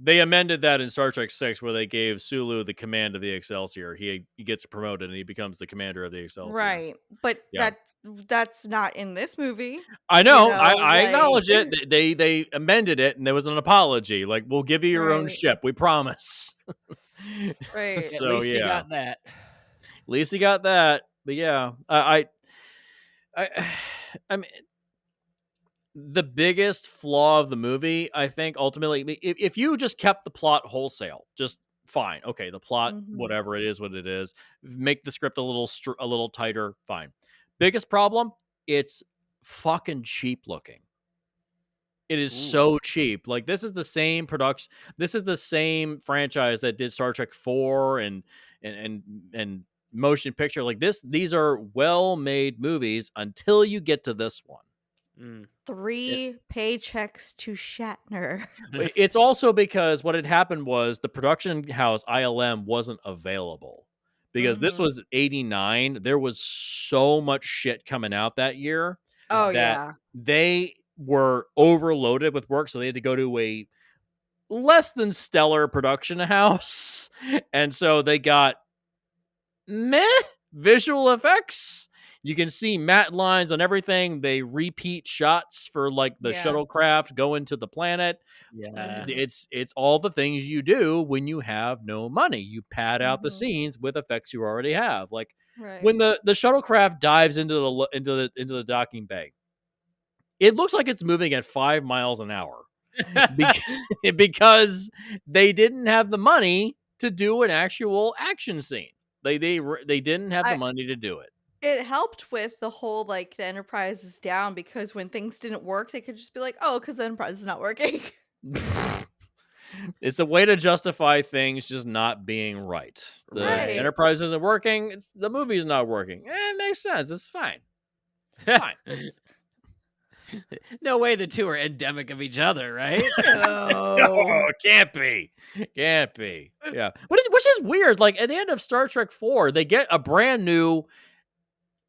They amended that in Star Trek 6, where they gave Sulu the command of the Excelsior. He gets promoted and he becomes the commander of the Excelsior. Right, but that's not in this movie. I know. I acknowledge it. They amended it, and there was an apology. Like, we'll give you your own ship. We promise. Right. So, At least you got that. At least he got that. yeah, I I mean, the biggest flaw of the movie, I think, ultimately, if you just kept the plot wholesale, just fine. Okay, the plot, Mhm. whatever it is, what it is. Make the script a little tighter. Fine. Biggest problem, it's fucking cheap looking. It is Ooh. so cheap. Like this is the same production. This is the same franchise that did Star Trek 4 and motion picture. Like this, these are well made movies until you get to this one. Mm. 3 paychecks to Shatner. It's also because what had happened was the production house ILM wasn't available because this Mhm. was 89. There was so much shit coming out that year Oh, Yeah. that yeah. they were overloaded with work. So they had to go to a less than stellar production house. And so they got meh visual effects. You can see matte lines on everything. They repeat shots for like the Yeah. shuttlecraft going to the planet. Yeah. It's all the things you do when you have no money. You pad out the Mhm. scenes with effects you already have. Like Right. when the shuttlecraft dives into the docking bay, it looks like it's moving at 5 miles an hour because they didn't have the money to do an actual action scene. They didn't have the I money to do it. It helped with the whole, like, the Enterprise is down because when things didn't work, they could just be like, "Oh, because the Enterprise is not working." It's a way to justify things just not being right. The Right. Right. Enterprise isn't working. It's the movie's not working. It makes sense. It's fine. It's fine. No way the two are endemic of each other, right? No. Can't be. Can't be. Yeah. Which is weird. Like at the end of Star Trek 4, they get a brand new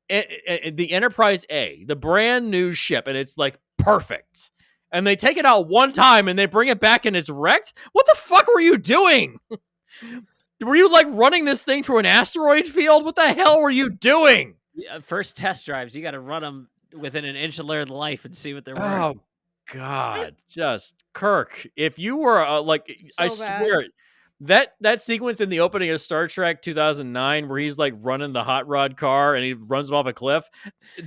the Enterprise A, the brand new ship, and it's like perfect. And they take it out one time and they bring it back and it's wrecked. What the fuck were you doing? Were you like running this thing through an asteroid field? What the hell were you doing? Yeah, first test drives, you got to run them within an inch of their life and see what they're worth. Oh God, just Kirk. If you were like, I So bad. swear, that sequence in the opening of Star Trek 2009 where he's like running the hot rod car and he runs it off a cliff,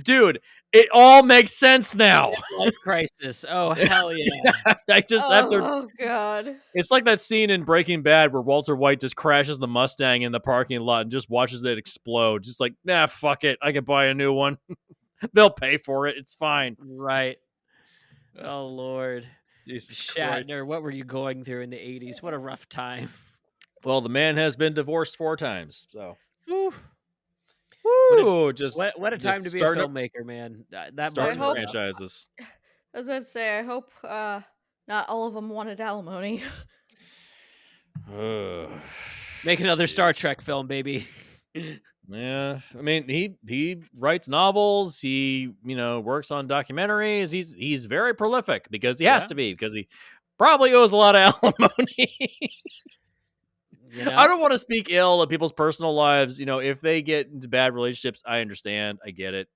dude. It all makes sense now. Life crisis. Oh hell yeah! I just have to. Oh god. It's like that scene in Breaking Bad where Walter White just crashes the Mustang in the parking lot and just watches it explode. Just like, nah, fuck it. I can buy a new one. They'll pay for it. It's fine. Right. Oh Lord, Jesus Shatner, Christ. what were you going through in the '80s? What a rough time. Well, the man has been divorced 4 times. So, Whew. woo, just What a time to be a starting filmmaker, man. That must starting have been rough. franchises. I was about to say, I hope not all of them wanted alimony. Make another Star Jeez. Trek film, baby. Yeah, I mean he writes novels. He works on documentaries. He's very prolific because he has Yeah. to be because he probably owes a lot of alimony. You know? I don't want to speak ill of people's personal lives. If they get into bad relationships, I understand. I get it.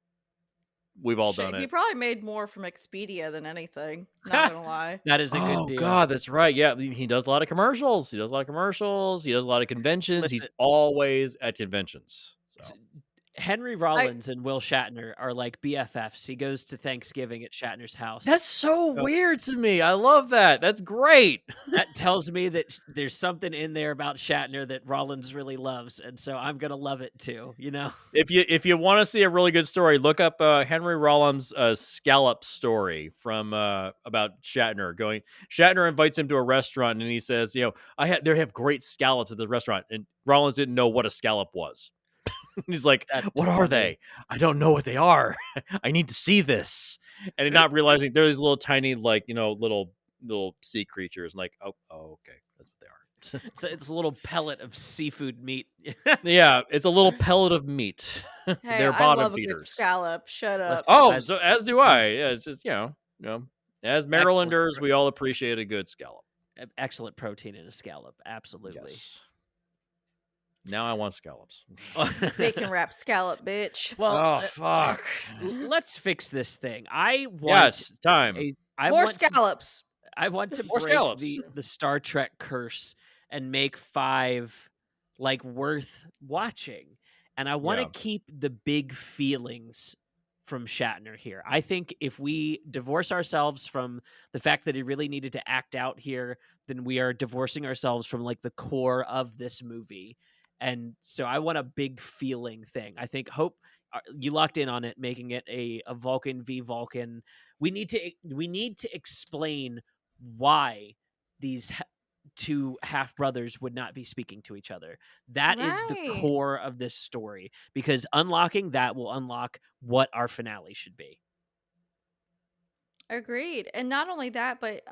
We've all done He it. probably made more from Expedia than anything. Not gonna lie. That is a good Oh deal. God, that's right. Yeah, he does a lot of commercials. He does a lot of conventions. He's Listen, always at conventions. So. Henry Rollins and Will Shatner are like BFFs. He goes to Thanksgiving at Shatner's house. That's so weird to me. I love that. That's great. That tells me that there's something in there about Shatner that Rollins really loves, and so I'm gonna love it too. If you want to see a really good story, look up Henry Rollins' scallop story from about Shatner. Shatner invites him to a restaurant and he says, they have great scallops at the restaurant, and Rollins didn't know what a scallop was. He's like, what are they? I don't know what they are. I need to see this. And not realizing they're these little tiny, like, little sea creatures. Like, oh, okay. That's what they are. It's a little pellet of seafood meat. Yeah, it's a little pellet of meat. Hey, They're I bottom love a good feeders. scallop. Shut up. Oh, so as do I. Yeah, it's just, as Marylanders, we all appreciate a good scallop. Excellent protein in a scallop. Absolutely. Yes. Now I want scallops. Bacon wrap scallop, bitch. Well, fuck. Let's fix this thing. I want Yes, time. More scallops. I want to More break scallops. the Star Trek curse and make 5 like worth watching. And I want to keep the big feelings from Shatner here. I think if we divorce ourselves from the fact that he really needed to act out here, then we are divorcing ourselves from like the core of this movie. And so I want a big feeling thing. I think Hope, you locked in on it, making it a Vulcan v Vulcan. We need to explain why these two half brothers would not be speaking to each other. That is the core of this story, because unlocking that will unlock what our finale should be. Agreed. And not only that, but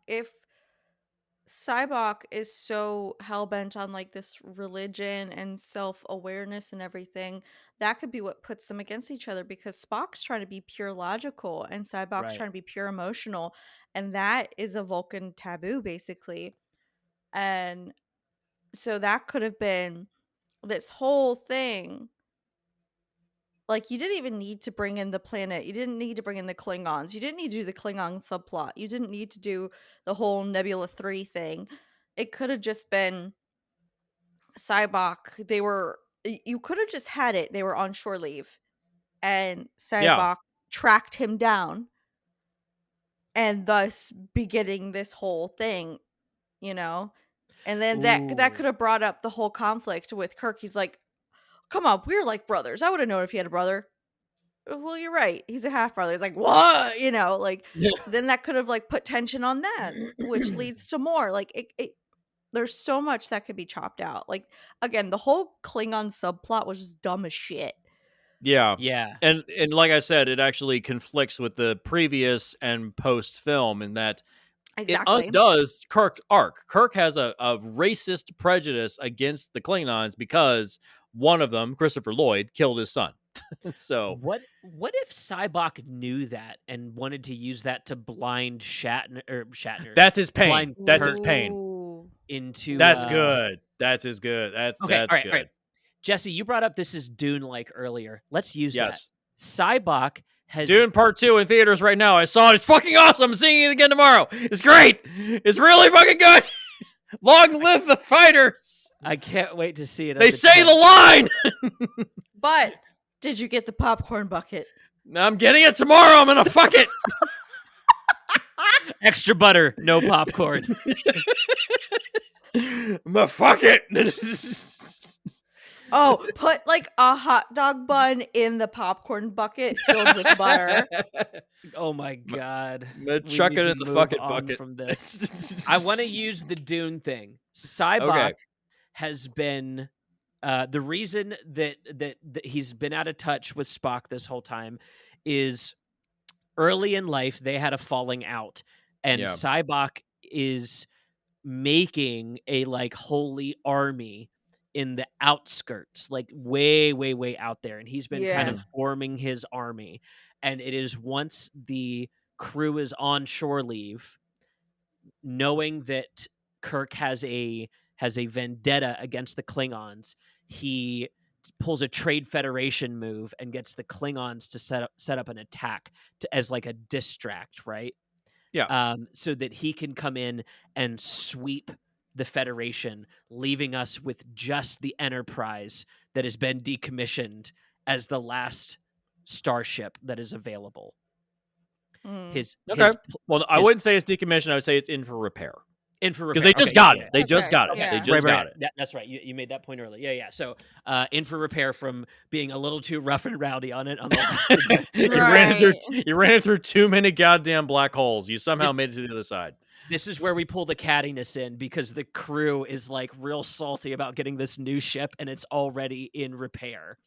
if Sybok is so hell-bent on like this religion and self-awareness and everything, that could be what puts them against each other, because Spock's trying to be pure logical and Sybok's trying to be pure emotional, and that is a Vulcan taboo basically. And so that could have been this whole thing. Like, you didn't even need to bring in the planet. You didn't need to bring in the Klingons. You didn't need to do the Klingon subplot. You didn't need to do the whole Nebula 3 thing. It could have just been Sybok. You could have just had it. They were on shore leave, and Sybok tracked him down, and thus beginning this whole thing, you know? And then that could have brought up the whole conflict with Kirk. He's like, come on, we're like brothers. I would have known if he had a brother. Well, you're right. He's a half brother. It's like, what? You know, like, then that could have like put tension on that, which leads to more. Like, there's so much that could be chopped out. Like, again, the whole Klingon subplot was just dumb as shit. Yeah. Yeah. And like I said, it actually conflicts with the previous and post film in that it undoes Kirk's arc. Kirk has a racist prejudice against the Klingons because one of them, Christopher Lloyd, killed his son. So what if Sybok knew that and wanted to use that to blind Shatner? That's his pain. That's his pain. That's good. That's as good. That's okay. That's all right, good. All right. Jesse, you brought up this is Dune-like earlier. Let's use that. Sybok has Dune Part 2 in theaters right now. I saw it. It's fucking awesome. I'm seeing it again tomorrow. It's great. It's really fucking good. Long live the fighters. I can't wait to see it. They say the line. But did you get the popcorn bucket? I'm getting it tomorrow. I'm going to fuck it. Extra butter, no popcorn. I'm going to fuck it. Oh, put like a hot dog bun in the popcorn bucket filled with butter. Oh my god! Chuck it in the fucking bucket. From this, I want to use the Dune thing. Sybok has been the reason that he's been out of touch with Spock this whole time is early in life they had a falling out, and Sybok is making a like holy army in the outskirts, like way, way, way out there. And he's been kind of forming his army. And it is once the crew is on shore leave, knowing that Kirk has a vendetta against the Klingons, he pulls a Trade Federation move and gets the Klingons to set up an attack as like a distract, right? Yeah. So that he can come in and sweep the Federation, leaving us with just the Enterprise that has been decommissioned as the last starship that is available. Well, I wouldn't say it's decommissioned. I would say it's in for repair. In for repair. Because they just got it. They just got it. Yeah. They just got it. That's right. You made that point earlier. Yeah. So in for repair from being a little too rough and rowdy on it. You ran through too many goddamn black holes. You somehow made it to the other side. This is where we pull the cattiness in, because the crew is like real salty about getting this new ship, and it's already in repair.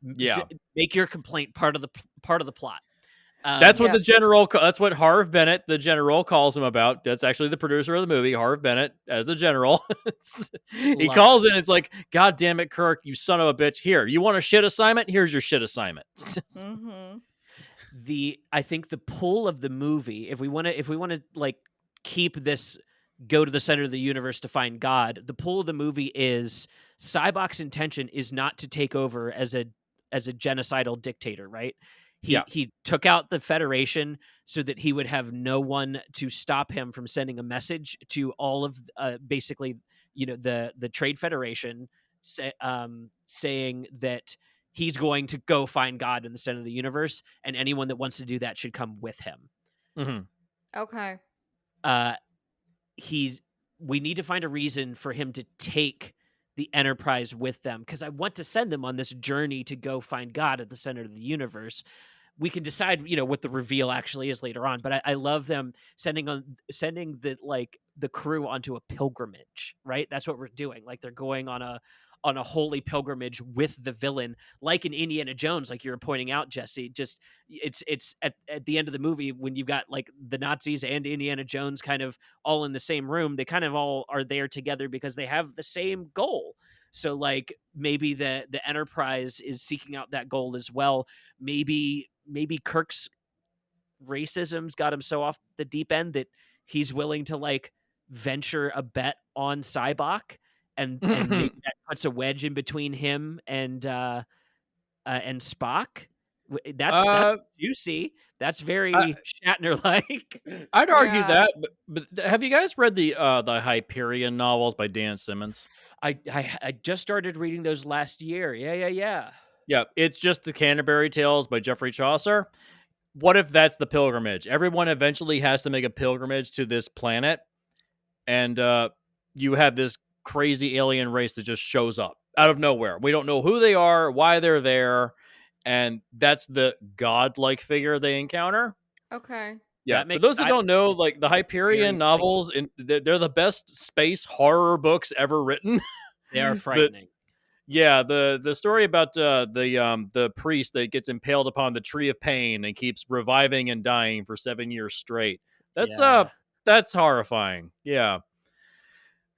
Yeah, make your complaint part of the plot. That's what the general. That's what Harv Bennett, the general, calls him about. That's actually the producer of the movie, Harv Bennett, as the general. He calls it. It's like, God damn it, Kirk, you son of a bitch! Here, you want a shit assignment? Here's your shit assignment. I think the pull of the movie, if we want to like keep this go to the center of the universe to find God, the pull of the movie is Sybok's intention is not to take over as a genocidal dictator, right? He took out the Federation so that he would have no one to stop him from sending a message to all of basically, the Trade Federation saying that he's going to go find God in the center of the universe, and anyone that wants to do that should come with him. Okay. We need to find a reason for him to take the Enterprise with them, because I want to send them on this journey to go find God at the center of the universe. We can decide, what the reveal actually is later on, but I love them sending the crew onto a pilgrimage, right? That's what we're doing. Like, they're going on a holy pilgrimage with the villain, like in Indiana Jones, like you were pointing out, Jesse. Just it's at the end of the movie, when you've got like the Nazis and Indiana Jones kind of all in the same room, they kind of all are there together because they have the same goal. So like maybe the Enterprise is seeking out that goal as well. Maybe Kirk's racism's got him so off the deep end that he's willing to like venture a bet on Sybok, and maybe that puts a wedge in between him and Spock. That's juicy. That's very Shatner like. I'd argue that, but have you guys read the Hyperion novels by Dan Simmons? I just started reading those last year. Yeah, it's just the Canterbury Tales by Geoffrey Chaucer. What if that's the pilgrimage? Everyone eventually has to make a pilgrimage to this planet, and you have this crazy alien race that just shows up out of nowhere. We don't know who they are, why they're there, and that's the godlike figure they encounter. Okay. Yeah, for those that don't know, like the Hyperion novels, they're the best space horror books ever written. They are frightening. The story about the priest that gets impaled upon the tree of pain and keeps reviving and dying for 7 years straight. That's horrifying. Yeah.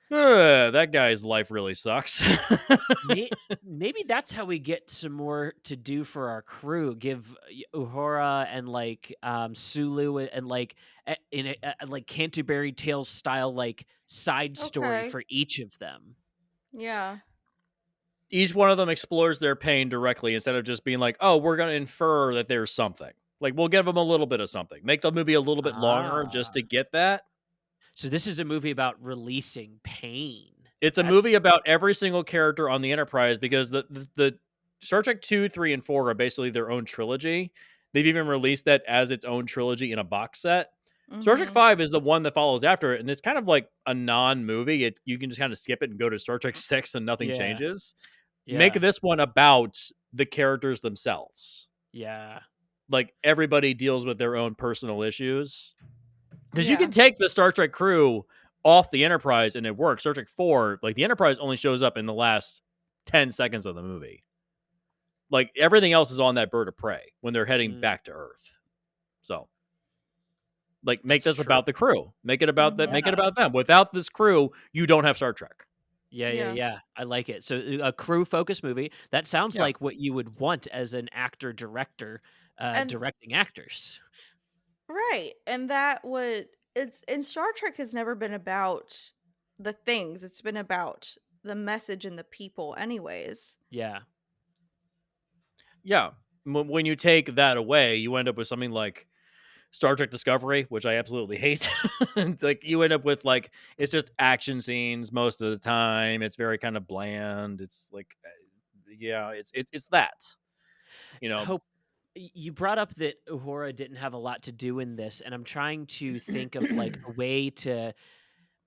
That guy's life really sucks. Maybe that's how we get some more to do for our crew. Give Uhura and like Sulu and like in a like Canterbury Tales style like side story for each of them. Yeah. Each one of them explores their pain directly instead of just being like, oh, we're going to infer that there's something. Like, we'll give them a little bit of something. Make the movie a little bit longer just to get that. So this is a movie about releasing pain. It's a movie about every single character on the Enterprise, because the Star Trek 2, 3, and 4 are basically their own trilogy. They've even released that as its own trilogy in a box set. Mm-hmm. Star Trek 5 is the one that follows after it, and it's kind of like a non-movie. You can just kind of skip it and go to Star Trek 6 and nothing changes. Yeah. Make this one about the characters themselves. Yeah. Like, everybody deals with their own personal issues. Because you can take the Star Trek crew off the Enterprise and it works. Star Trek 4, like, the Enterprise only shows up in the last 10 seconds of the movie. Like, everything else is on that bird of prey when they're heading back to Earth. So, like, make this about the crew. Make it about that. Make it about them. Without this crew, you don't have Star Trek. Yeah. I like it. So a crew-focused movie. That sounds like what you would want as an actor-director directing actors. Right. And Star Trek has never been about the things. It's been about the message and the people anyways. Yeah. Yeah. When you take that away, you end up with something like Star Trek Discovery, which I absolutely hate. It's like you end up with like, it's just action scenes most of the time. It's very kind of bland. It's like, it's that, Hope, you brought up that Uhura didn't have a lot to do in this, and I'm trying to think of like a way to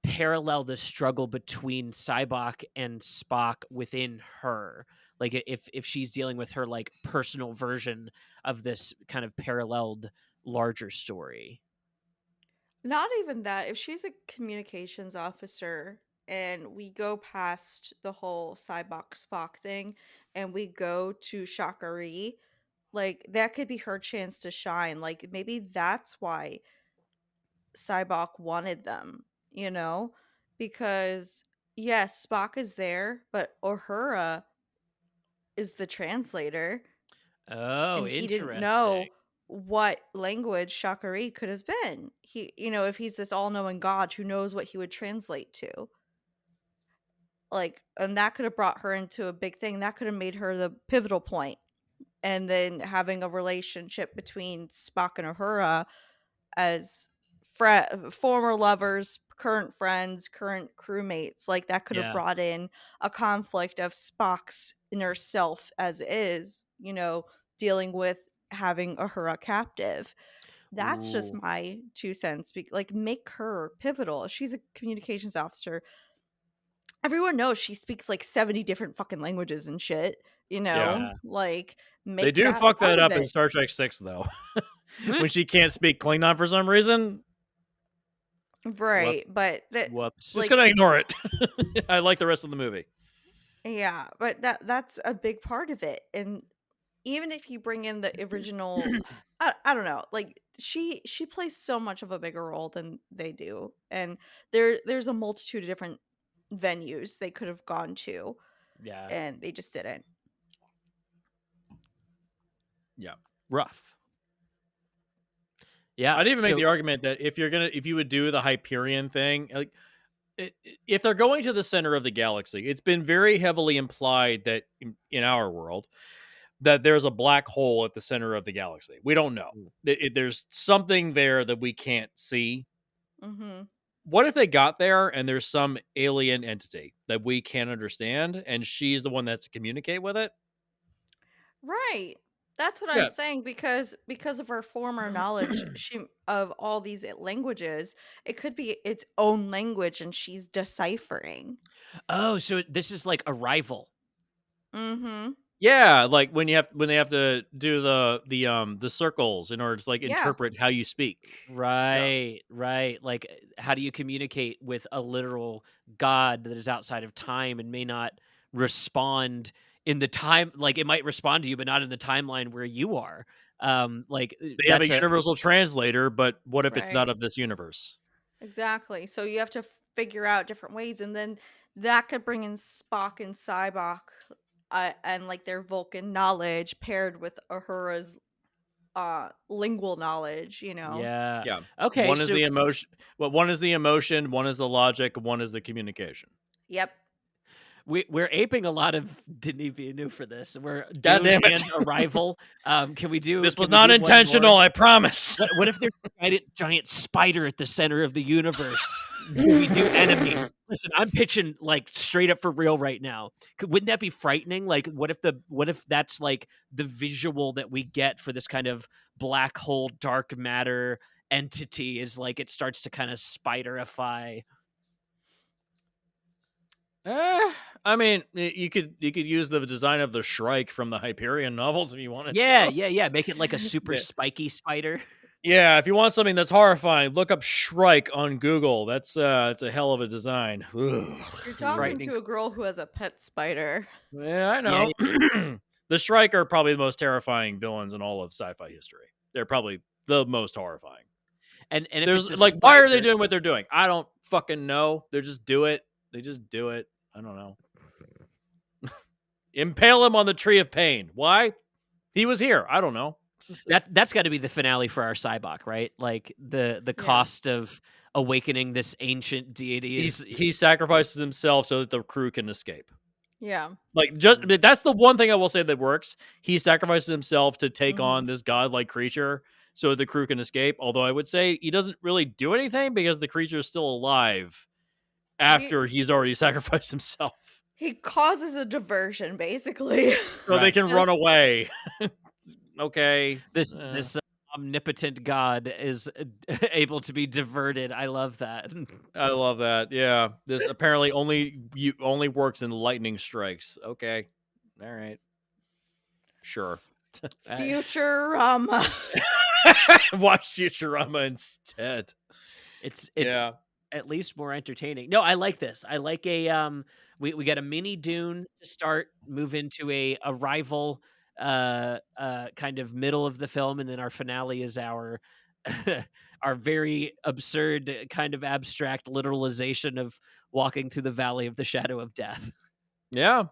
parallel the struggle between Sybok and Spock within her. Like if she's dealing with her like personal version of this kind of paralleled larger story. Not even that. If she's a communications officer and we go past the whole Sybok Spock thing and we go to Shakari, like, that could be her chance to shine. Like, maybe that's why Sybok wanted them, Because, yes, Spock is there, but Uhura is the translator. Oh, and he interesting. didn't know what language Shakari could have been. He, if he's this all-knowing God, who knows what he would translate to. Like, and that could have brought her into a big thing. That could have made her the pivotal point. And then having a relationship between Spock and Uhura as former lovers, current friends, current crewmates. Like that could have brought in a conflict of Spock's inner self as is, dealing with having Uhura captive. That's just my 2 cents. Like, make her pivotal. She's a communications officer. Everyone knows she speaks like 70 different fucking languages and shit, like They make do that fuck part that of up in it. Star Trek 6 though. When she can't speak Klingon for some reason. Right, but Whoops. Just gonna ignore it. I like the rest of the movie. Yeah, but that's a big part of it. And even if you bring in the original, I don't know, like she plays so much of a bigger role than they do, and there's a multitude of different venues they could have gone to, and they just didn't. Yeah, rough. Yeah, I'd even make the argument that if you would do the Hyperion thing, like if they're going to the center of the galaxy, it's been very heavily implied that in our world that there's a black hole at the center of the galaxy. We don't know. There's something there that we can't see. Mm-hmm. What if they got there and there's some alien entity that we can't understand, and she's the one that's to communicate with it? Right. That's what I'm saying, because of her former knowledge of all these languages, it could be its own language and she's deciphering. Oh, so this is like Arrival. Mm-hmm. Yeah, like when they have to do the circles in order to like interpret how you speak. Right. Like, how do you communicate with a literal god that is outside of time and may not respond in the time? Like, it might respond to you, but not in the timeline where you are. Like, they have a universal translator, but what if it's not Right. of this universe? Exactly. So you have to figure out different ways, and then that could bring in Spock and Cybok, and like their Vulcan knowledge paired with Uhura's lingual knowledge. Yeah. Okay. One is the emotion. Well, one is the emotion. One is the logic. One is the communication. Yep. We're aping a lot of Denis Villeneuve for this. We're God Dune damn it. and Arrival. Can we do? This was not intentional. I promise. What if there's a giant spider at the center of the universe? Do we do Enemy? Listen, I'm pitching like straight up for real right now. Wouldn't that be frightening? Like, what if that's like the visual that we get for this kind of black hole, dark matter entity? Is like it starts to kind of spiderify. I mean, you could use the design of the Shrike from the Hyperion novels if you wanted to. Yeah. Make it like a super spiky spider. Yeah, if you want something that's horrifying, look up Shrike on Google. It's a hell of a design. Ugh. You're talking to a girl who has a pet spider. Yeah, I know. Yeah. The Shrike are probably the most terrifying villains in all of sci-fi history. They're probably the most horrifying. And if there's like, why are they doing what they're doing? I don't fucking know. They just do it. I don't know. Impale him on the Tree of Pain. Why? He was here. I don't know. That's got to be the finale for our Cybok, right? Like the cost of awakening this ancient deity is he sacrifices himself so that the crew can escape. Yeah. Like that's the one thing I will say that works. He sacrifices himself to take on this godlike creature so the crew can escape. Although I would say he doesn't really do anything because the creature is still alive after he's already sacrificed himself. He causes a diversion, basically. So they can run away. Okay. This omnipotent god is able to be diverted. I love that. I love that. Yeah. This apparently only works in lightning strikes. Okay. All right. Sure. Futurama. Watch Futurama instead. It's at least more entertaining. No, I like this. I like a we got a mini Dune to start, move into a Arrival kind of middle of the film, and then our finale is our our very absurd kind of abstract literalization of walking through the valley of the shadow of death. Yeah.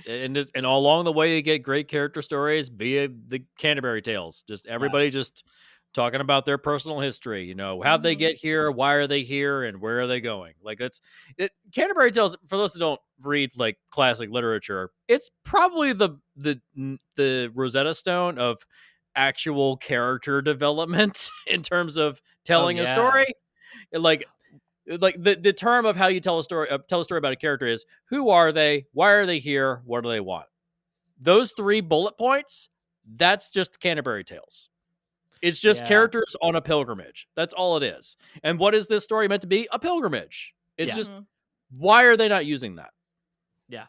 And all along the way you get great character stories via the Canterbury Tales. Just everybody just talking about their personal history, how'd they get here, why are they here, and where are they going? Like Canterbury Tales, for those that don't read like classic literature, it's probably the Rosetta Stone of actual character development in terms of telling a story. Like like the term of how you tell a story about a character is who are they, why are they here, what do they want. Those 3 bullet points, that's just Canterbury Tales. It's just characters on a pilgrimage. That's all it is. And what is this story meant to be? A pilgrimage. It's just, why are they not using that? Yeah.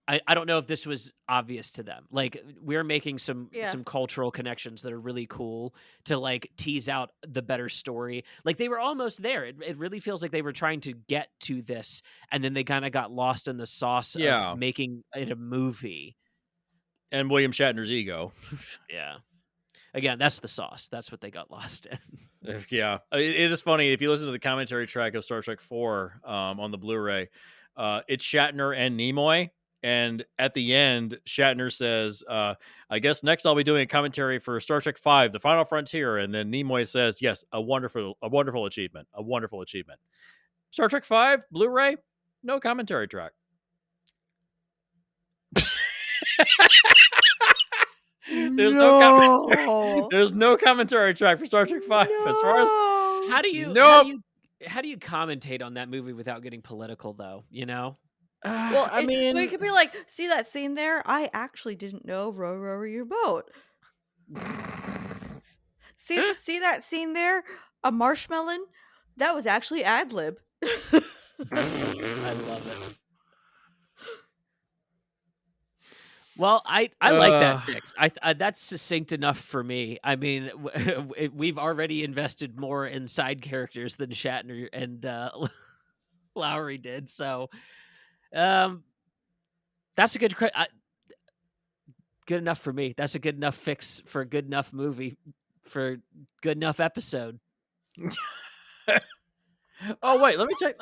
I don't know if this was obvious to them. Like, we're making some cultural connections that are really cool to like tease out the better story. Like, they were almost there. It really feels like they were trying to get to this, and then they kind of got lost in the sauce of making it a movie. And William Shatner's ego. Yeah. Again, that's the sauce. That's what they got lost in. Yeah. It is funny. If you listen to the commentary track of Star Trek 4 on the Blu-ray, it's Shatner and Nimoy. And at the end, Shatner says, I guess next I'll be doing a commentary for Star Trek 5, The Final Frontier. And then Nimoy says, yes, a wonderful achievement. A wonderful achievement. Star Trek 5, Blu-ray, no commentary track. There's no commentary track for Star Trek 5. As far as how do you commentate on that movie without getting political, though? You know, well, I mean, we could be like, see that scene there? I actually didn't know row row your boat. see that scene there? A marshmallow? That was actually ad lib. I love it. Well, I like that fix. That's succinct enough for me. I mean, we've already invested more in side characters than Shatner and Lowry did. So, that's a good enough for me. That's a good enough fix for a good enough movie for good enough episode. Oh wait, let me check.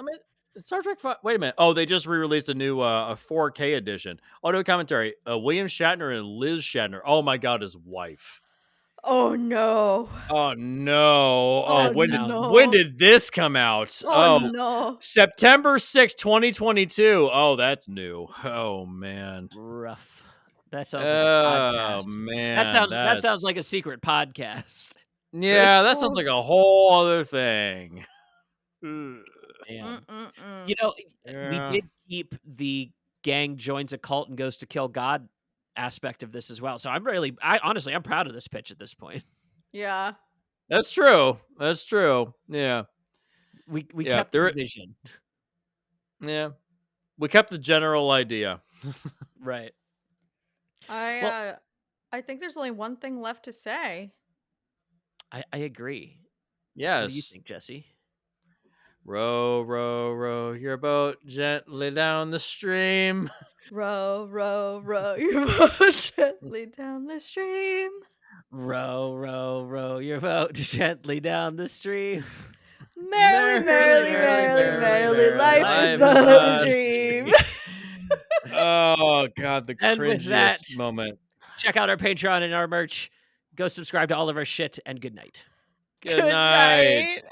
Star Trek 5. Wait a minute. Oh, they just re-released a new a 4K edition. Audio commentary. William Shatner and Liz Shatner. Oh my God, his wife. Oh no. Oh no. Oh, when did this come out? Oh no. September 6th, 2022. Oh, that's new. Oh man. Rough. That sounds like a podcast. Oh man. That sounds like a secret podcast. Yeah, that sounds like a whole other thing. You know, we did keep the gang joins a cult and goes to kill God aspect of this as well. So I'm proud of this pitch at this point. Yeah. That's true. Yeah. We kept the vision. Yeah. We kept the general idea. Right. I think there's only one thing left to say. I agree. Yes. What do you think, Jesse? Row, row, row your boat gently down the stream. Row, row, row your boat gently down the stream. Row, row, row your boat gently down the stream. Merrily, merrily, merrily, merrily, life is but a dream. Oh, God, the cringiest moment. Check out our Patreon and our merch. Go subscribe to all of our shit, and good night. Good night.